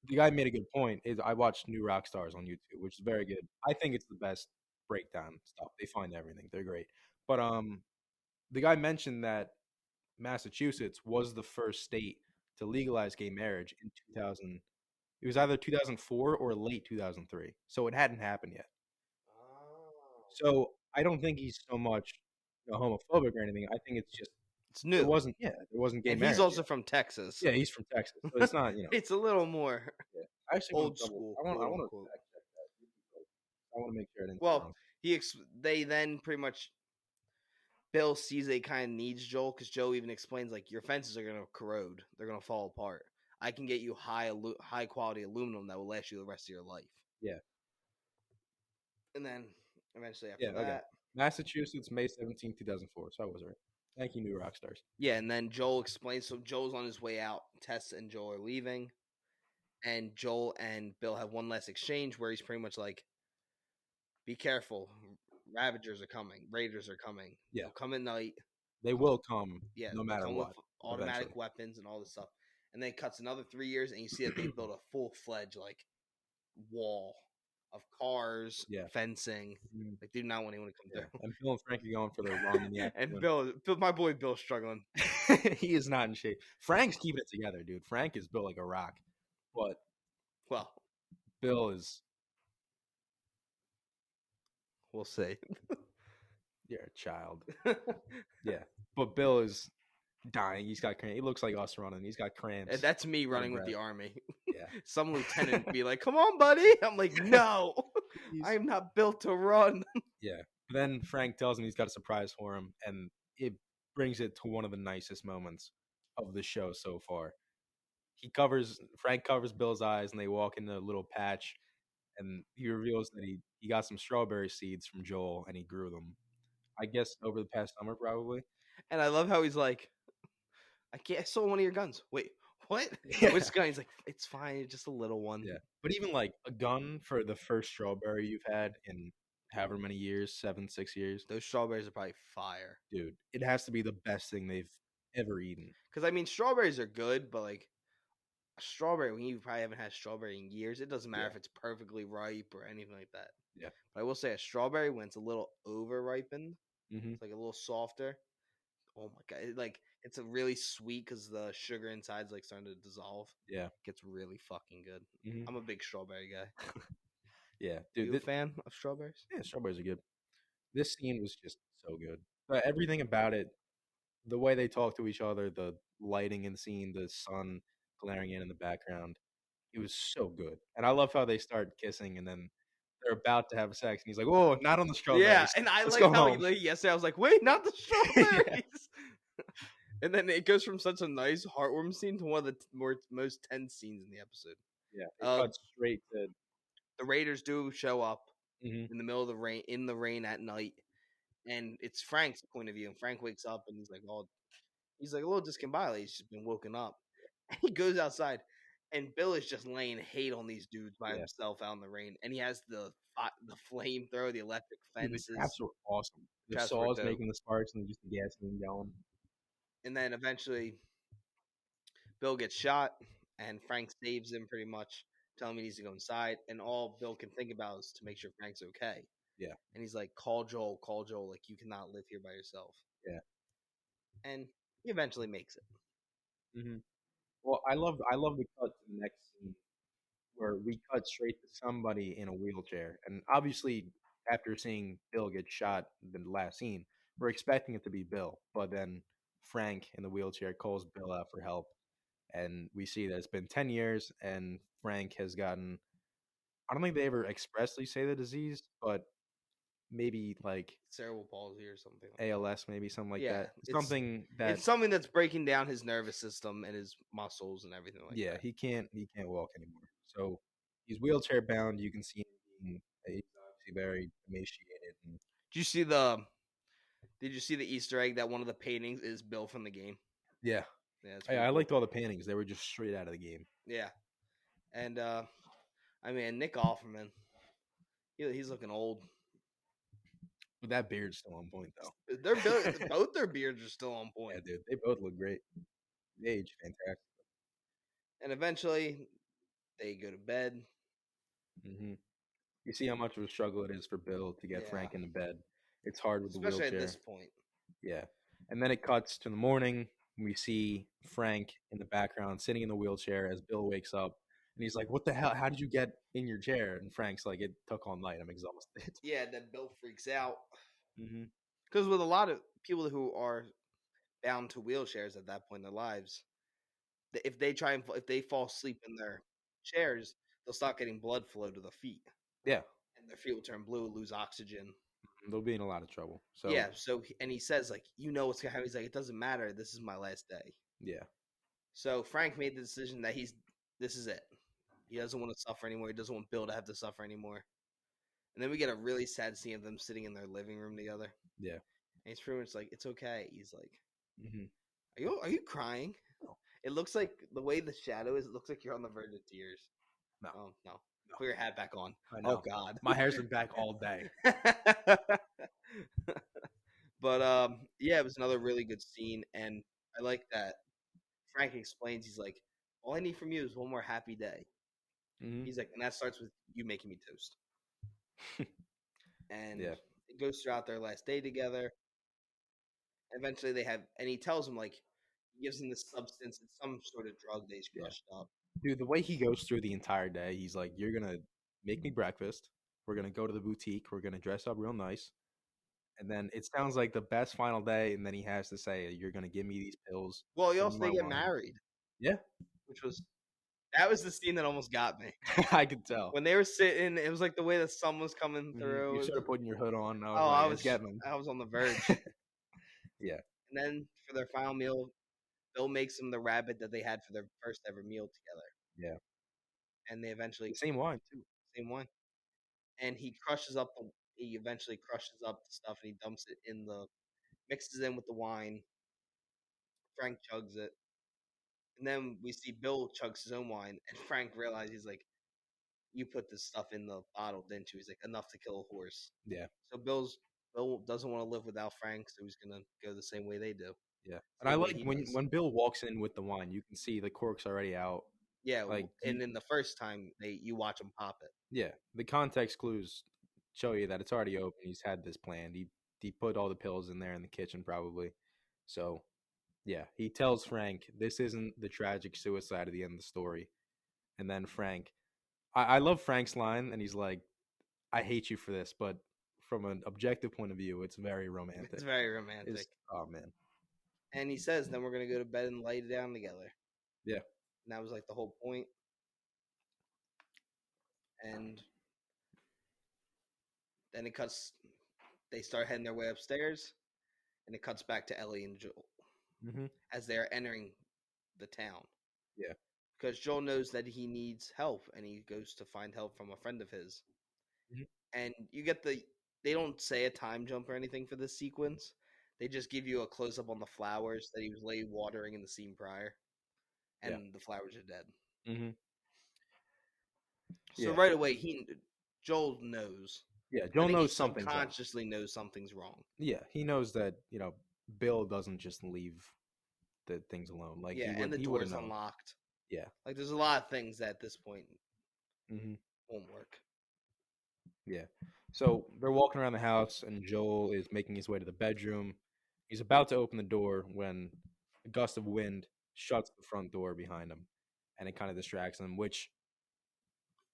the guy made a good point. I watched New Rock Stars on YouTube, which is very good. I think it's the best breakdown stuff. They find everything. They're great. But the guy mentioned that Massachusetts was the first state to legalize gay marriage in 2000. It was either 2004 or late 2003. So it hadn't happened yet. Oh. So I don't think he's so much homophobic or anything. I think it's just It's new. there wasn't gay And he's marriage also yet. from Texas. Yeah, he's from Texas. So it's not, It's a little more yeah. I actually want old to double school, I quote want to unquote. fact check that. I want to make sure I didn't say Well, wrong. they then pretty much Bill sees that he kind of needs Joel because Joe even explains like your fences are gonna corrode, they're gonna fall apart. I can get you high quality aluminum that will last you the rest of your life. Yeah. And then eventually Yeah, after okay. that, Massachusetts, May 17th, 2004. So I was right. Thank you, New Rock Stars. yeah, and then Joel explains. So Joel's on his way out. Tess and Joel are leaving, and Joel and Bill have one last exchange where he's pretty much like, "Be careful, Ravagers are coming, Raiders are coming. Yeah. They'll come at night. They will come Yeah, no they'll matter come what. with automatic Eventually. weapons and all this stuff." And then it cuts another 3 years, and you see that they built a full fledged like wall of cars, Yeah. fencing. Mhm. Like, do not want anyone to come Yeah. through. And Bill and Frank are going for their run in the And afternoon. Bill, my boy Bill's struggling. He is not in shape. Frank's keeping it together, dude. Frank is built like a rock. But Well, Bill is we'll see. you're a child. Yeah. But Bill is dying. He's got cramps. He looks like us running. He's got cramps. And that's me Out of running with breath. the army. Yeah. Some lieutenant be like, "Come on, buddy." I'm like, "No, He's- I'm not built to run." Yeah. But then Frank tells him he's got a surprise for him, and it brings it to one of the nicest moments of the show so far. Frank covers Bill's eyes, and they walk in a little patch, and he reveals that he got some strawberry seeds from Joel, and he grew them. I guess over the past summer, probably. And I love how he's like, I stole one of your guns. Wait, what? Yeah. Which gun? He's like, "It's fine, it's just a little one." Yeah. But even like a gun for the first strawberry you've had in however many years, 6 years, Those strawberries are probably fire. dude, it has to be the best thing they've ever eaten. Because I mean, strawberries are good, but like a strawberry, when you probably haven't had strawberry in years, it doesn't matter Yeah. if it's perfectly ripe or anything like that. Yeah. But I will say a strawberry when it's a little over ripened, Mm-hmm. it's like a little softer. Oh my god! It's a really sweet because the sugar inside's like starting to dissolve. Yeah. It gets really fucking good. Mm-hmm. I'm a big strawberry guy. Yeah, You dude. a fan of strawberries? Yeah, strawberries are good. This scene was just so good. But everything about it, the way they talk to each other, the lighting in the scene, the sun glaring in the background, it was so good. And I love how they start kissing and then they're about to have sex, and he's like, "Oh, not on the strawberries. Yeah, and I Let's like go how home." yesterday I was like, "Wait, not the Yeah. strawberries." And then it goes from such a nice heartwarming scene to one of the most tense scenes in the episode. Yeah, they cut straight to. The Raiders do show up Mhm. in the middle of the rain, at night, and it's Frank's point of view. And Frank wakes up and he's like, "Oh," he's like a little discombobulated. He's just been woken up. And he goes outside, and Bill is just laying hate on these dudes by Yeah. himself out in the rain. And he has the flamethrower, the electric Dude, fences. the traps were awesome. The Traps were saws dope. making the sparks and just the gasoline going. And then eventually Bill gets shot, and Frank saves him pretty much, telling him he needs to go inside. And all Bill can think about is to make sure Frank's okay. Yeah. And he's like, call Joel. Like, you cannot live here by yourself. Yeah. And he eventually makes it. Mm-hmm. Well, I love the cut to the next scene where we cut straight to somebody in a wheelchair, and obviously after seeing Bill get shot in the last scene, we're expecting it to be Bill, but then Frank in the wheelchair calls Bill out for help, and we see that it's been 10 years, and Frank has gotten. I don't think they ever expressly say the disease, but maybe like Cerebral palsy or something. ALS, maybe something like Yeah, that. Something that it's something that's breaking down his nervous system and his muscles and everything like yeah, that. he can't walk anymore. So he's wheelchair bound. You can see him being he's obviously very emaciated. And, Did you see the Easter egg that one of the paintings is Bill from the game? yeah, Yeah, it's I pretty cool. liked all the paintings. They were just straight out of the game. Yeah, and I mean Nick Offerman, he's looking old. But that beard's still on point though. Both their beards are still on point. Yeah, dude, they both look great. They age fantastic. And eventually, they go to bed. Mm-hmm. You see how much of a struggle it is for Bill to get Yeah, Frank into bed. It's hard with the especially at this wheelchair. point. Yeah. And then it cuts to the morning. We see Frank in the background sitting in the wheelchair as Bill wakes up. And he's like, "What the hell? How did you get in your chair?" And Frank's like, "It took all night. I'm exhausted." Yeah, then Bill freaks out hmm because with a lot of people who are bound to wheelchairs at that point in their lives, if they if they fall asleep in their chairs, they'll stop getting blood flow to the feet, Yeah. and their feet will turn blue, lose oxygen. They'll be in a lot of trouble. So, Yeah, so and he says like, you know what's gonna happen. He's like, it doesn't matter. This is my last day. yeah. So Frank made the decision that this is it. He doesn't want to suffer anymore. He doesn't want Bill to have to suffer anymore. And then we get a really sad scene of them sitting in their living room together. Yeah. And he's pretty much like, it's okay. He's like, hmm are you crying? No. It looks like the way the shadow is, it looks like you're on the verge of tears. No. Oh no. No. Put your hat back on. I Oh know. God. My hair's been back all day. But yeah, it was another really good scene, and I like that Frank explains. He's like, all I need from you is one more happy day. hmm He's like, and that starts with you making me toast. And Yeah. it goes throughout their last day together. Eventually, and he tells him like, he gives him this substance, it's some sort of drug that he's Yeah. crushed up. Dude, the way he goes through the entire day, he's like, "You're gonna make me breakfast. We're gonna go to the boutique. We're gonna dress up real nice." And then it sounds like the best final day, and then he has to say, "You're gonna give me these pills, Well, give me they my get wine." married, Yeah, which was that was the scene that almost got me. I could tell. When they were sitting, it was like the way the sun was coming through. You started putting your hood on. I was Oh, like, "It's getting him." I was on the verge. Yeah, And then for their final meal, Bill makes them the rabbit that they had for their first ever meal together. yeah. And they eventually The same wine too. same one. And he eventually crushes up the stuff and he dumps it in the mixes in with the wine. Frank chugs it. And then we see Bill chugs his own wine and Frank realizes he's like, you put this stuff in the bottle, didn't you? He's like, enough to kill a horse. Yeah, So Bill doesn't want to live without Frank, so he's gonna go the same way they do. yeah. And I Same way like he when does. when Bill walks in with the wine, you can see the cork's already out. Yeah, Like and then the first time you watch him pop it. yeah, the context clues show you that it's already open. He's had this planned. He put all the pills in there in the kitchen probably. So yeah, he tells Frank this isn't the tragic suicide at the end of the story. And then Frank, I love Frank's line, and he's like, "I hate you for this, but from an objective point of view, it's very romantic." It's very romantic. Oh man, And he says, then we're gonna go to bed and lay down together. yeah, And that was like the whole point. And then it cuts. They start heading their way upstairs, and it cuts back to Ellie and Joel hmm as they're entering the town. yeah, Because Joel knows that he needs help, and he goes to find help from a friend of his. hmm And you get they don't say a time jump or anything for this sequence. They just give you a close up on the flowers that he was lay watering in the scene prior, yeah, and the flowers are dead. hmm So yeah, right away, Joel knows. yeah. I Joel think he knows something's up. subconsciously knows something's wrong. Yeah, he knows that Bill doesn't just leave the things alone. Like Yeah, and the he would have door's known. unlocked. Yeah. Like there's a lot of things that at this point hmm won't work. Yeah. So they're walking around the house, and Joel is making his way to the bedroom. He's about to open the door when a gust of wind shuts the front door behind him, and it kind of distracts him. Which,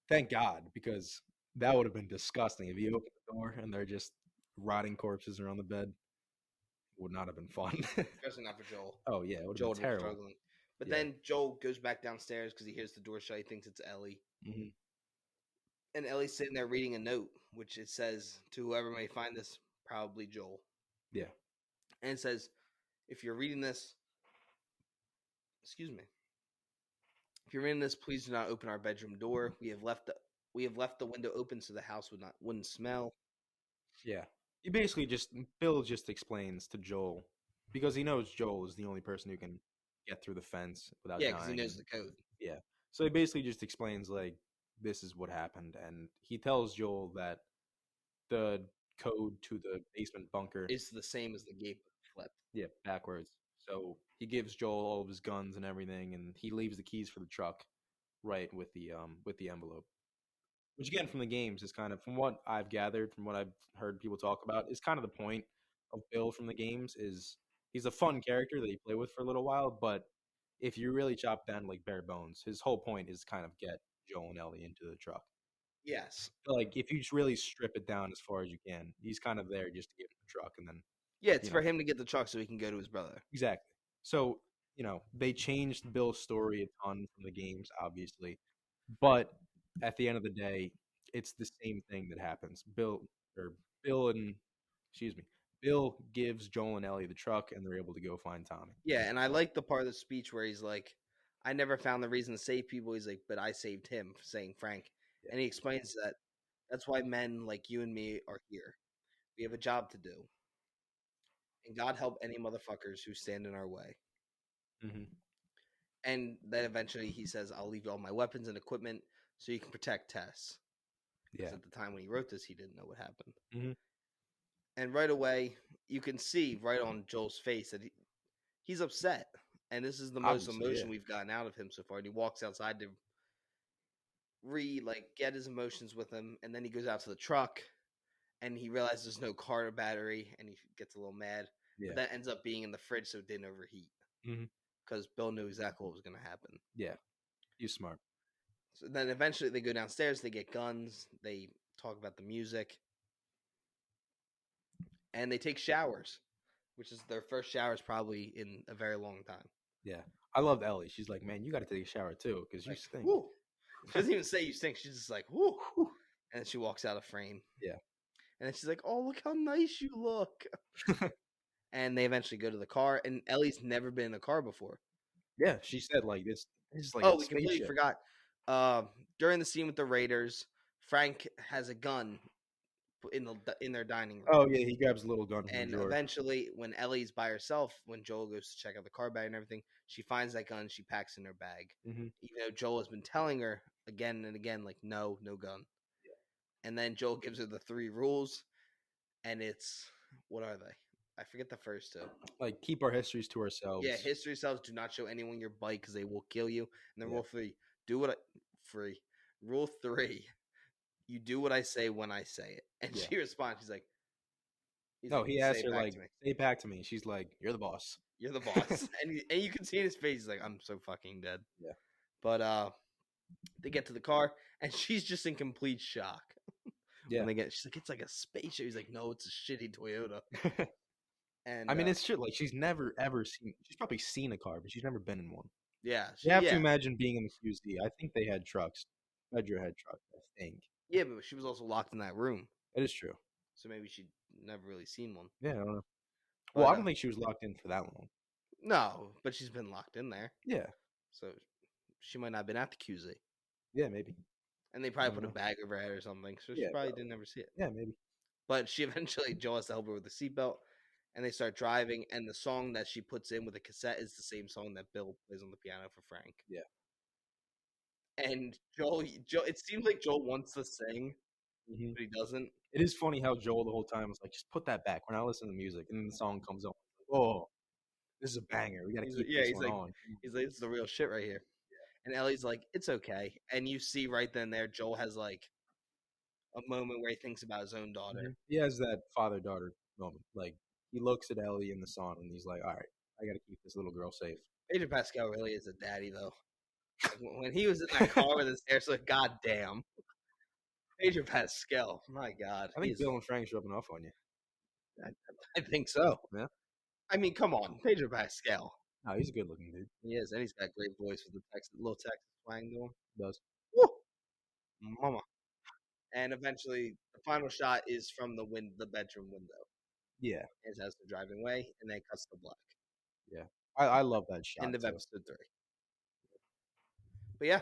thank God, because that would have been disgusting if you open the door and they're just rotting corpses around the bed. It would not have been fun. Especially not for Joel. Oh yeah, it would have Joel been would be terrible. struggling. But Yeah. then Joel goes back downstairs because he hears the door shut. He thinks it's Ellie. hmm And Ellie's sitting there reading a note, which it says to whoever may find this, probably Joel. Yeah. And it says, if you're reading this, excuse me. If you're reading this, please do not open our bedroom door. We have left the window open so the house wouldn't smell. Yeah. He basically Bill just explains to Joel because he knows Joel is the only person who can get through the fence without Yeah, because he dying. knows the code. Yeah. So he basically just explains like this is what happened, and he tells Joel that the code to the basement bunker It's the same as the gate flip. yeah, backwards. So he gives Joel all of his guns and everything, and he leaves the keys for the truck right with the envelope. which again from the games is kind of from what I've gathered, from what I've heard people talk about, is kind of the point of Bill from the games. Is he's a fun character that you play with for a little while, but if you really chop down like bare bones, his whole point is kind of get Joel and Ellie into the truck. Yes. Like if you just really strip it down as far as you can, he's kind of there just to get in the truck and then Yeah, it's you for know him to get the truck so he can go to his brother. exactly. So they changed Bill's story a ton from the games, obviously, but at the end of the day, it's the same thing that happens. Bill and excuse me, Bill gives Joel and Ellie the truck, and they're able to go find Tommy. Yeah, and I like the part of the speech where he's like, I never found the reason to save people. He's like, but I saved him, saying Frank. Yeah. And he explains that that's why men like you and me are here. We have a job to do. And God help any motherfuckers who stand in our way. Mm-hmm. And then eventually he says, I'll leave you all my weapons and equipment so you can protect Tess. Because Yeah. at the time when he wrote this, he didn't know what happened. Mm-hmm. And right away, you can see right on Joel's face that he's upset. And this is the most Obviously, emotion yeah. we've gotten out of him so far. And he walks outside to get his emotions with him. And then he goes out to the truck and he realizes there's no car battery and he gets a little mad. Yeah. But that ends up being in the fridge so it didn't overheat. Mm-hmm. Because Bill knew exactly what was going to happen. Yeah. He's smart. So then eventually they go downstairs, they get guns, they talk about the music, and they take showers, which is their first showers probably in a very long time. Yeah. I love Ellie. She's like, man, you got to take a shower too because you Like, stink. whoo. She doesn't even say you stink. She's just like, whoo. And then she walks out of frame. Yeah. And then she's like, oh, look how nice you look. And they eventually go to the car, and Ellie's never been in a car before. Yeah, she said like this is like Oh, a we completely spaceship. forgot. During the scene with the Raiders, Frank has a gun in their dining room. Oh yeah, he grabs a little gun from And the drawer. eventually, when Ellie's by herself, when Joel goes to check out the car bag and everything, she finds that gun. She packs in her bag, Mm-hmm. even though Joel has been telling her again and again, like, no gun. Yeah. And then Joel gives her the 3 rules, and it's what are they? I forget the first 2. Like keep our histories to ourselves. Yeah, history selves. Do not show anyone your bike because they will kill you. And then Yeah. rule 3, Rule 3, you do what I say when I say it. And Yeah. she responds, she's like, no, he asked her like, say it back to me. She's like, you're the boss. You're the boss. and you can see in his face, he's like, I'm so fucking dead. Yeah. But they get to the car, and she's just in complete shock. Yeah. She's like, it's like a spaceship. He's like, no, it's a shitty Toyota. And I mean, it's true. Like she's never ever seen. She's probably seen a car, but she's never been in one. Yeah, You have to imagine being in the QZ. I think they had trucks. Pedro had trucks. I think. Yeah, but she was also locked in that room. That is true. So maybe she'd never really seen one. Yeah, I don't know. But, well, I don't think she was locked in for that long. No, but she's been locked in there. Yeah. So she might not have been at the QZ. Yeah, maybe. And they probably put a bag over her head or something, so she probably didn't ever see it. Yeah, maybe. But she eventually, Joel has to help her with the seatbelt, and they start driving, and the song that she puts in with the cassette is the same song that Bill plays on the piano for Frank. Yeah. And Joel, it seems like Joel wants to sing, Mm-hmm. but he doesn't. It is funny how Joel the whole time was like, just put that back. We're not listening to music. And then the song comes on. Oh, this is a banger. We got to keep this one on. He's like, this is the real shit right here. Yeah. And Ellie's like, it's okay. And you see right then there, Joel has like a moment where he thinks about his own daughter. Mm-hmm. He has that father-daughter moment. Like, he looks at Ellie in the song, and he's like, all right, I got to keep this little girl safe. Pedro Pascal really is a daddy, though. Like, when he was in that car with his hair, like, God damn. Pedro Pascal, my God. I think Bill and Frank's rubbing off on you. I think so. Yeah. I mean, come on, Pedro Pascal. No, he's a good-looking dude. He is, and he's got a great voice with the little Texas twang to him. He does. Woo! Mama. And eventually, the final shot is from the bedroom window. Yeah. As they're driving away, and then cuts to black. Yeah. I love that shot. End of episode 3. But yeah,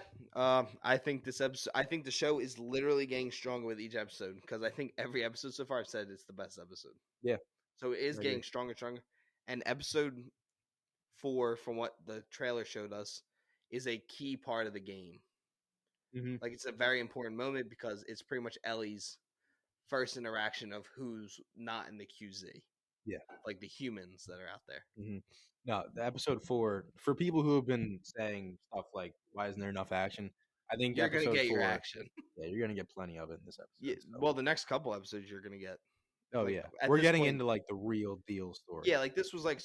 I think the show is literally getting stronger with each episode because I think every episode so far I've said it's the best episode. Yeah. So it is getting stronger and stronger. And episode 4, from what the trailer showed us, is a key part of the game. Mm-hmm. Like, it's a very important moment because it's pretty much Ellie's first interaction of who's not in the QZ. Yeah. Like the humans that are out there. Mm-hmm. No, the episode 4, for people who have been saying stuff like, why isn't there enough action? I think You're gonna episode get your 4. action. Yeah, you're gonna get plenty of it in this Yeah, episode. So. well, the next couple episodes you're gonna get. Oh Like yeah, at we're this getting point, into like the real deal story. yeah, like this was like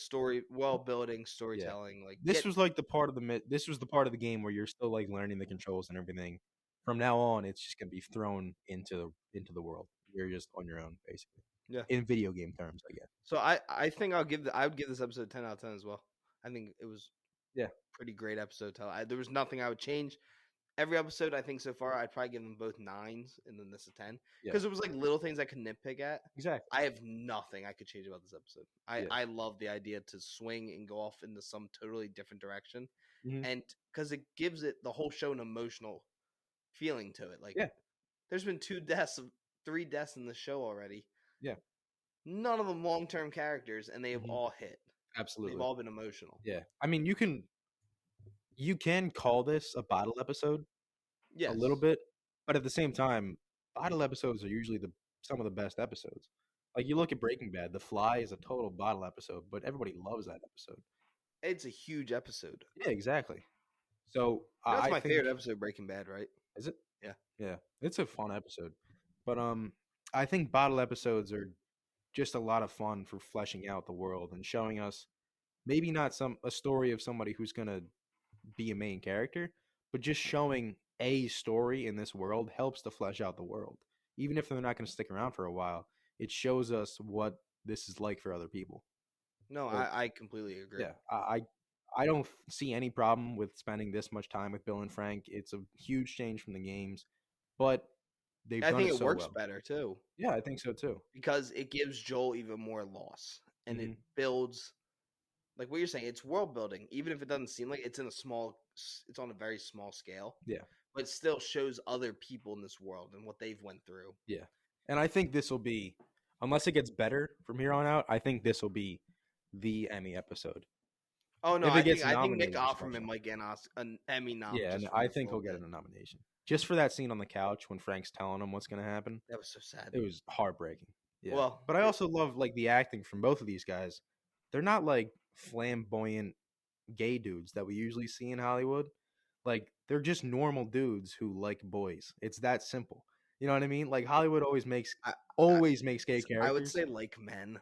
building, Yeah, storytelling. Like this was like the part of this was the part of the game where you're still like learning the controls and everything. From now on, it's just gonna be thrown into the world. You're just on your own, basically. yeah. In video game terms, I guess. So I think I would give this episode 10 out of 10 as well. I think it was Yeah. pretty great episode. There was nothing I would change. Every episode I think so far I'd probably give them both 9s and then this a 10 Yeah. because it was like little things I could nitpick at. Exactly. I have nothing I could change about this episode. Yeah. I love the idea to swing and go off into some totally different direction, Mhm. and because it gives it the whole show an emotional feeling to it. Like Yeah. there's been 3 deaths in the show already. Yeah. None of them long-term characters, and they have Mhm. all hit. Absolutely. They've all been emotional. Yeah. I mean, you can call this a bottle episode Yes. a little bit, but at the same time, bottle episodes are usually some of the best episodes. Like you look at Breaking Bad, The Fly is a total bottle episode, but everybody loves that episode. It's a huge episode. Yeah, exactly. So That's I my think, favorite episode of Breaking Bad, right? is it? Yeah. Yeah, it's a fun episode, but I think bottle episodes are just a lot of fun for fleshing out the world and showing us maybe not a story of somebody who's gonna be a main character, but just showing a story in this world helps to flesh out the world. Even if they're not going to stick around for a while, it shows us what this is like for other people. No, So, I completely agree. yeah, I don't see any problem with spending this much time with Bill and Frank. It's a huge change from the games, but they've I done think it it so works well. better too Yeah, I think so too. because it gives Joel even more loss, and it Mhm. builds like what you're saying. It's world building, even if it doesn't seem like it's it's on a very small scale. Yeah. But it still shows other people in this world and what they've went through. Yeah. And I think this will be, unless it gets better from here on out, I think this will be the Emmy episode. Oh no, If it I gets think nominated, Nick it's Offerman special. might get an Emmy nom. Yeah, just and for I this think he'll little get bit. a nomination. Just for that scene on the couch when Frank's telling him what's going to happen. That was so sad. It was heartbreaking. Yeah. Well, but I also love like the acting from both of these guys. They're not like flamboyant gay dudes that we usually see in Hollywood. Like they're just normal dudes who like boys. It's that simple. You know what I mean? Like Hollywood always makes gay characters. I would say like men.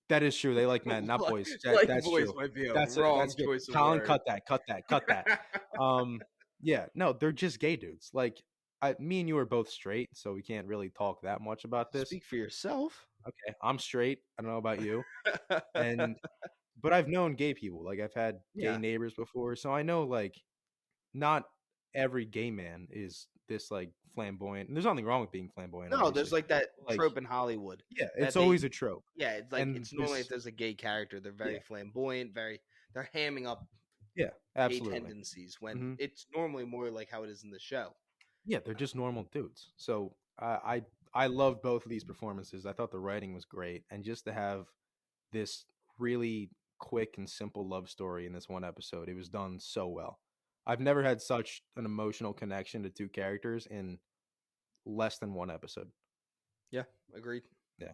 That is true. They like men, not boys. Like that's boys true. might be a That's wrong that's good. choice of Colin, word. cut that. Yeah, no, they're just gay dudes. Like me and you are both straight, so we can't really talk that much about this. Speak for yourself. Okay, I'm straight. I don't know about you. But I've known gay people. Like I've had gay neighbors before, so I know like not every gay man is this like flamboyant. And there's nothing wrong with being flamboyant. No, obviously. there's like that trope in Hollywood. Yeah, it's always a trope. Yeah, it's like And it's normally this- if there's a gay character, they're very flamboyant, they're hamming up Yeah, absolutely. gay tendencies when it's normally more like how it is in the show. Yeah, they're just normal dudes. So I love both of these performances. I thought the writing was great, and just to have this really quick and simple love story in this one episode, it was done so well. I've never had such an emotional connection to two characters in less than one episode. Yeah, agreed. Yeah.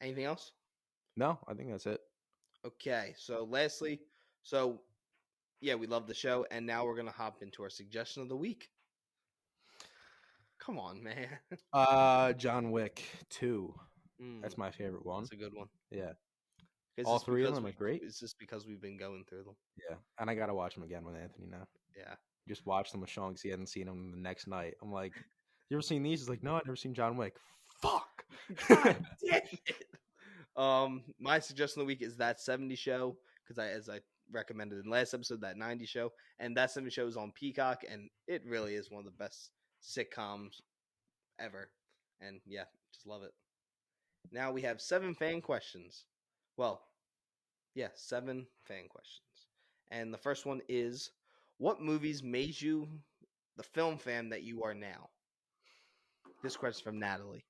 Anything else? No, I think that's it. Okay, so lastly, we love the show, and now we're gonna hop into our suggestion of the week. Come on, man. John Wick 2. That's my favorite one. That's a good one. Yeah. All three of them are great. It's just because we've been going through them. Yeah, and I gotta watch them again with Anthony now. Yeah. Just watched them with Sean because he hadn't seen them the next night. I'm like, you ever seen these? He's like, no, I've never seen John Wick. Fuck. God damn it. My suggestion of the week is That 70 Show, because as I recommended in last episode, That 90 Show, and That 70 Show is on Peacock, and it really is one of the best sitcoms ever. And yeah, just love it. Now we have 7 fan questions. Well, yeah, 7 fan questions. And the first one is, what movies made you the film fan that you are now? This question from Natalie.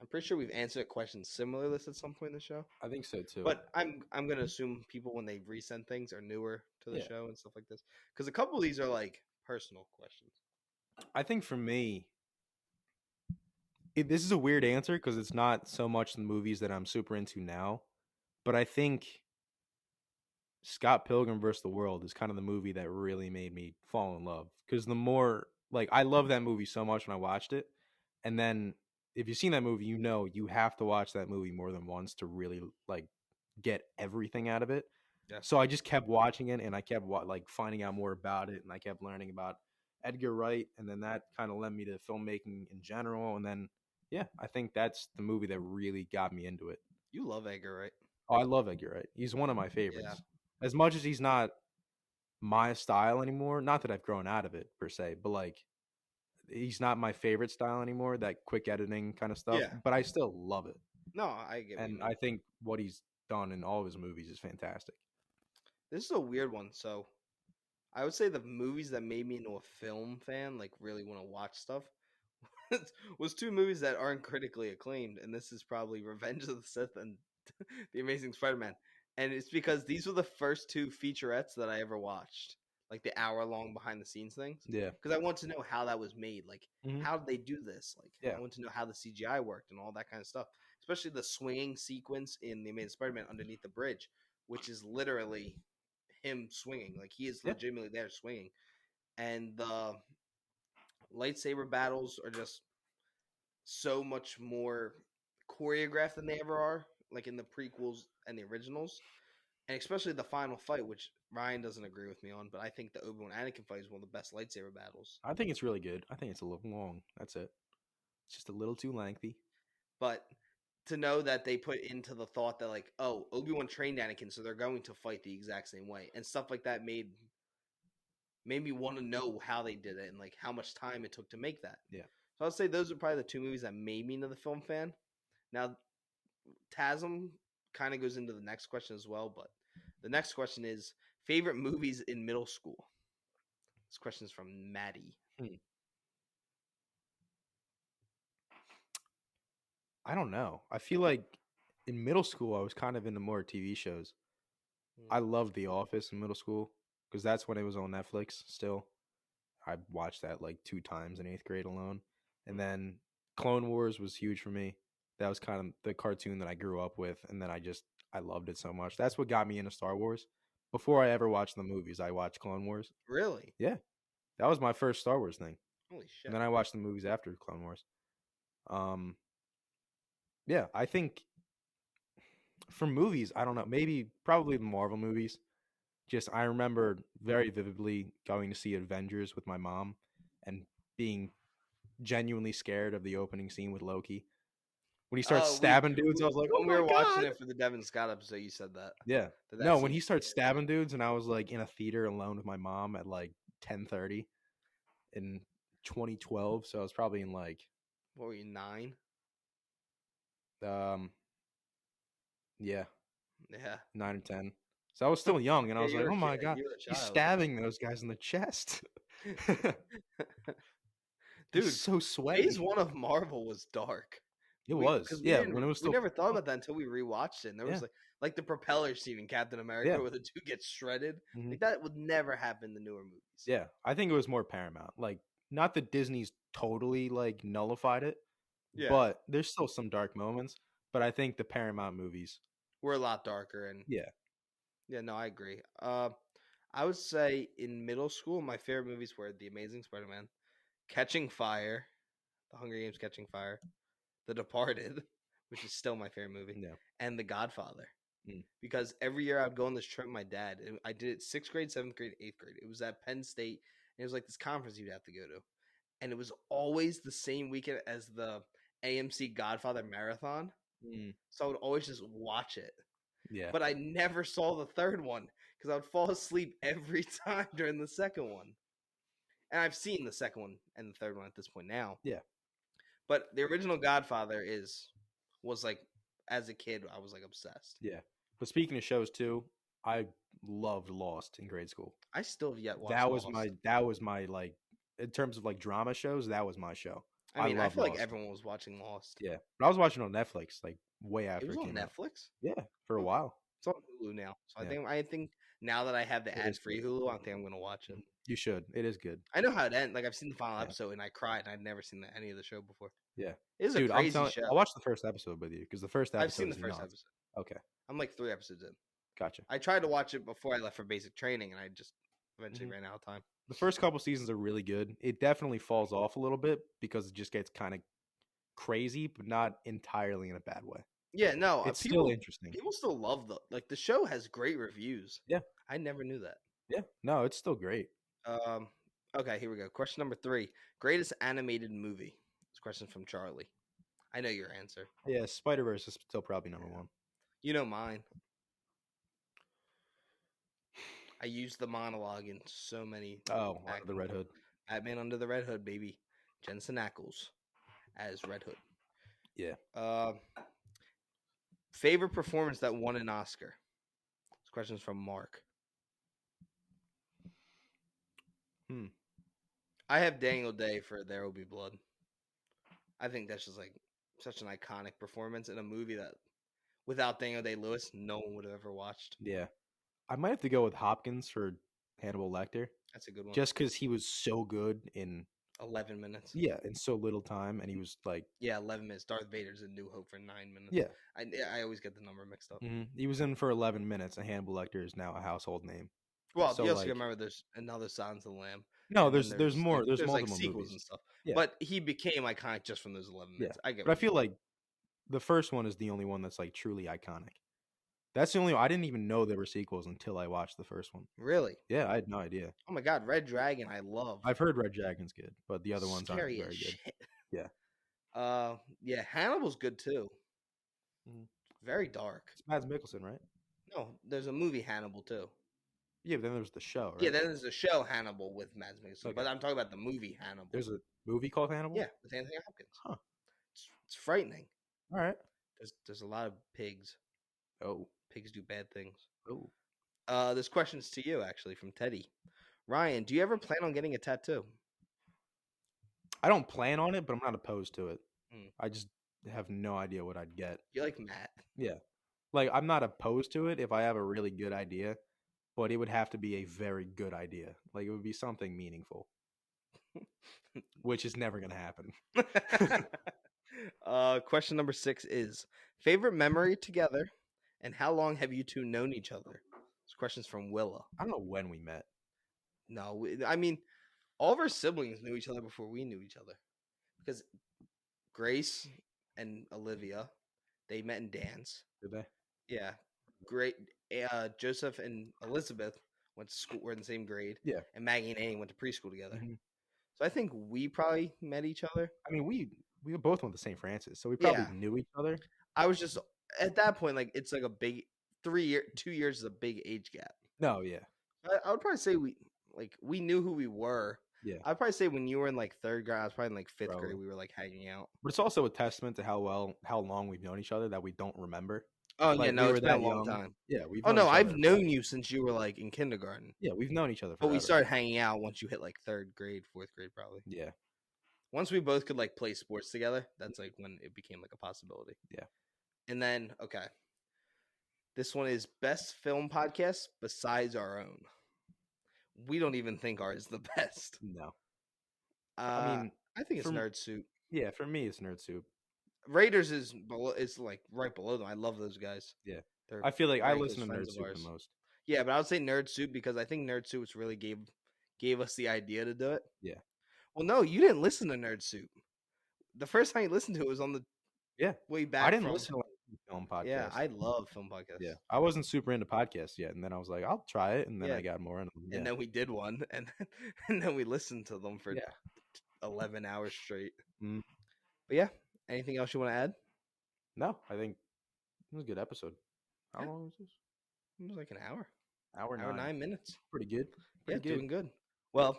I'm pretty sure we've answered questions similar to this at some point in the show. I think so too. But I'm gonna assume people when they resend things are newer to the show and stuff like this. Because a couple of these are like personal questions. I think for me, this is a weird answer because it's not so much the movies that I'm super into now, but I think Scott Pilgrim vs. the World is kind of the movie that really made me fall in love. Because the more, like, I love that movie so much when I watched it. And then if you've seen that movie, you know you have to watch that movie more than once to really, like, get everything out of it. Yeah. So I just kept watching it, and I kept, like, finding out more about it, and I kept learning about Edgar Wright. And then that kind of led me to filmmaking in general. And then, yeah, I think that's the movie that really got me into it. You love Edgar, right? Oh, I love Edgar Wright. He's one of my favorites. Yeah. As much as he's not my style anymore, not that I've grown out of it per se, but like he's not my favorite style anymore, that quick editing kind of stuff, Yeah. but I still love it. No, I get what you And mean. I think what he's done in all of his movies is fantastic. This is a weird one. So I would say the movies that made me into a film fan, like really want to watch stuff, was two movies that aren't critically acclaimed, and this is probably Revenge of the Sith and The Amazing Spider-Man. And it's because these were the first two featurettes that I ever watched, like the hour-long behind-the-scenes things. Yeah. Because I want to know how that was made, like Mhm. how did they do this? Like Yeah. I want to know how the CGI worked and all that kind of stuff. Especially the swinging sequence in The Amazing Spider-Man underneath the bridge, which is literally him swinging. Like he is Yeah. legitimately there swinging, and the lightsaber battles are just so much more choreographed than they ever are, like in the prequels and the originals, and especially the final fight, which Ryan doesn't agree with me on, but I think the Obi-Wan Anakin fight is one of the best lightsaber battles. I think it's really good. I think it's a little long. That's it. It's just a little too lengthy. But to know that they put into the thought that like, oh, Obi-Wan trained Anakin, so they're going to fight the exact same way, and stuff like that made me want to know how they did it and like how much time it took to make that. Yeah. So I'd say those are probably the two movies that made me into the film fan. Now, TASM kind of goes into the next question as well, but the next question is favorite movies in middle school. This question is from Maddie. I don't know. I feel like in middle school, I was kind of into more TV shows. I loved The Office in middle school because that's when it was on Netflix still. I watched that like 2 times in 8th grade alone. And then Clone Wars was huge for me. That was kind of the cartoon that I grew up with. And then I loved it so much. That's what got me into Star Wars. Before I ever watched the movies, I watched Clone Wars. Really? Yeah. That was my first Star Wars thing. Holy shit. And then I watched the movies after Clone Wars. Yeah, I think for movies, I don't know, probably the Marvel movies. Just I remember very vividly going to see Avengers with my mom and being genuinely scared of the opening scene with Loki. When he starts stabbing dudes, I was like, when "Oh we my were God!" watching it for the Devin Scott episode, you said that. Yeah. That No, when scene- he starts stabbing dudes, and I was like in a theater alone with my mom at like 10:30 in 2012, so I was probably in like what were you, 9? Yeah, Yeah. 9 or 10. So I was still young, and I Yeah, was you like, were a "Oh my kid, God, you were a he's child. stabbing those guys in the chest." Dude, He's so sweaty. phase 1 of Marvel was dark. It was. Because Yeah, when it was we still never thought about that until we rewatched it. And there was Yeah. like the propeller scene in Captain America Yeah. where the dude gets shredded. Mhm. Like that would never happen in the newer movies. Yeah, I think it was more Paramount. Like, not that Disney's totally like nullified it, Yeah. but there's still some dark moments. But I think the Paramount movies, We're a lot darker and yeah, no, I agree. I would say in middle school my favorite movies were The Amazing Spider-Man, Catching Fire, The Hunger Games Catching Fire, The Departed, which is still my favorite movie, yeah, and The Godfather. Mm. Because every year I'd go on this trip with my dad. And I did it 6th grade, 7th grade, 8th grade. It was at Penn State. And it was like this conference you'd have to go to. And it was always the same weekend as the AMC Godfather Marathon. Mm. So I would always just watch it. yeah. But I never saw the third one because I would fall asleep every time during the second one. And I've seen the second one and the third one at this point now. Yeah. But the original Godfather was like, as a kid, I was like obsessed. Yeah. But speaking of shows too, I loved Lost in grade school. I still have yet watched That was my like, in terms of like drama shows, that was my show. I mean, I feel like Lost. everyone was watching Lost. Yeah, but I was watching on Netflix like way after It was on came out. Netflix? Yeah, for a while. It's on Hulu now. So Yeah. I think now that I have the It is ad-free good. Hulu, I think I'm going to watch it. You should. It is good. I know how it ends. Like, I've seen the final Yeah. episode, and I cried. I'd never seen any of the show before. Yeah. It is a Dude, crazy show. I watched the first episode with you because the first episode I've seen the is first nuts. episode. Okay. I'm like 3 episodes in. Gotcha. I tried to watch it before I left for basic training, and I just eventually ran out of time. The first couple seasons are really good. It definitely falls off a little bit because it just gets kind of crazy, but not entirely in a bad way. Yeah, no, It's people still interesting. people still love the show has great reviews. Yeah. I never knew that. Yeah. No, it's still great. Okay, here we go. Question number 3: greatest animated movie. This question from Charlie. I know your answer. Yeah, Spider-Verse is still probably number one. You know mine. I used the monologue in so many. Oh, Under the Red Hood. Batman Under the Red Hood, baby. Jensen Ackles as Red Hood. Yeah. Favorite performance that won an Oscar. This question's from Mark. I have Daniel Day for There Will Be Blood. I think that's just like such an iconic performance in a movie that without Daniel Day-Lewis, no one would have ever watched. Yeah. I might have to go with Hopkins for Hannibal Lecter. That's a good one. Just because he was so good in 11 minutes. Yeah, in so little time, and he was like 11 minutes. Darth Vader's in New Hope for 9 minutes. Yeah. I always get the number mixed up. He was in for 11 minutes, and Hannibal Lecter is now a household name. Well, you also remember there's another Silence of the Lamb. No, there's more. There's multiple like sequels movies and stuff. Yeah. But he became iconic just from those 11 minutes. Yeah. But I feel like the first one is the only one that's like truly iconic. That's the only one. I didn't even know there were sequels until I watched the first one. Really? Yeah, I had no idea. Oh my God, Red Dragon, I love. I've heard Red Dragon's good, but the other ones aren't very good. Shit. Yeah. Yeah, Hannibal's good too. Very dark. It's Mads Mikkelsen, right? No, there's a movie Hannibal too. Yeah, but then there's the show, right? Yeah, then there's the show Hannibal with Mads Mikkelsen. Okay. But I'm talking about the movie Hannibal. There's a movie called Hannibal? Yeah, with Anthony Hopkins. Huh. It's frightening. All right. There's a lot of pigs. Oh. Pigs do bad things. Oh. This question's to you, actually, from Teddy. Ryan, do you ever plan on getting a tattoo? I don't plan on it, but I'm not opposed to it. I just have no idea what I'd get. You like Matt? Yeah. Like, I'm not opposed to it if I have a really good idea, but it would have to be a very good idea. Like, it would be something meaningful, which is never going to happen. Question number 6 is, favorite memory together, and how long have you two known each other? This question's from Willa. I don't know when we met. No, I mean, all of our siblings knew each other before we knew each other. Because Grace and Olivia, they met in dance. Did they? Yeah. Great. Joseph and Elizabeth went to school, were in the same grade. Yeah. And Maggie and Annie went to preschool together. So I think we probably met each other. I mean, we both went to St. Francis, so we probably knew each other. I was just, at that point, like, it's like a big 2 years is a big age gap. No, yeah. I would probably say we knew who we were. Yeah. I'd probably say when you were in like 3rd grade, I was probably in like 5th grade, we were like hanging out. But it's also a testament to how long we've known each other that we don't remember. Oh, like, yeah, no, it's been a long time. Yeah, we've known I've known you since you were like in kindergarten. Yeah, we've known each other forever. But we started hanging out once you hit like 3rd grade, 4th grade, probably. Yeah. Once we both could like play sports together, that's like when it became like a possibility. Yeah. And then, okay. This one is best film podcast besides our own. We don't even think ours is the best. No. I mean, I think it's Nerd Soup. Yeah, for me, it's Nerd Soup. Raiders is like right below them. I love those guys. Yeah. I feel like I listen to Nerd Soup the most. Yeah, but I would say Nerd Soup because I think Nerd Soup really gave us the idea to do it. Yeah. Well, no, you didn't listen to Nerd Soup. The first time you listened to it was on the way back. I didn't listen to film podcasts. Yeah, I love film podcasts. Yeah, I wasn't super into podcasts yet, and then I was like, I'll try it, and then I got more into them. Yeah. And then we did one, and then we listened to them for 11 hours straight. But yeah, anything else you want to add? No, I think it was a good episode. How long was this? It was like an hour. Hour 9 minutes. Pretty good. Doing good. Well,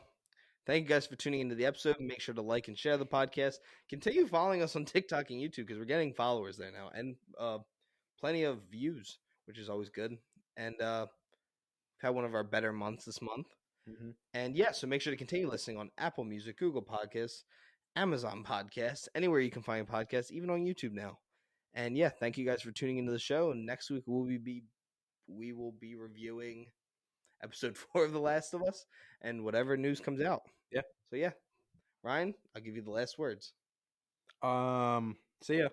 thank you guys for tuning into the episode. Make sure to like and share the podcast. Continue following us on TikTok and YouTube because we're getting followers there now and plenty of views, which is always good. And had one of our better months this month. And so make sure to continue listening on Apple Music, Google Podcasts, Amazon Podcasts, anywhere you can find podcasts, even on YouTube now. And thank you guys for tuning into the show. And next week we will be reviewing episode 4 of The Last of Us and whatever news comes out. Yeah. So Ryan, I'll give you the last words. See ya.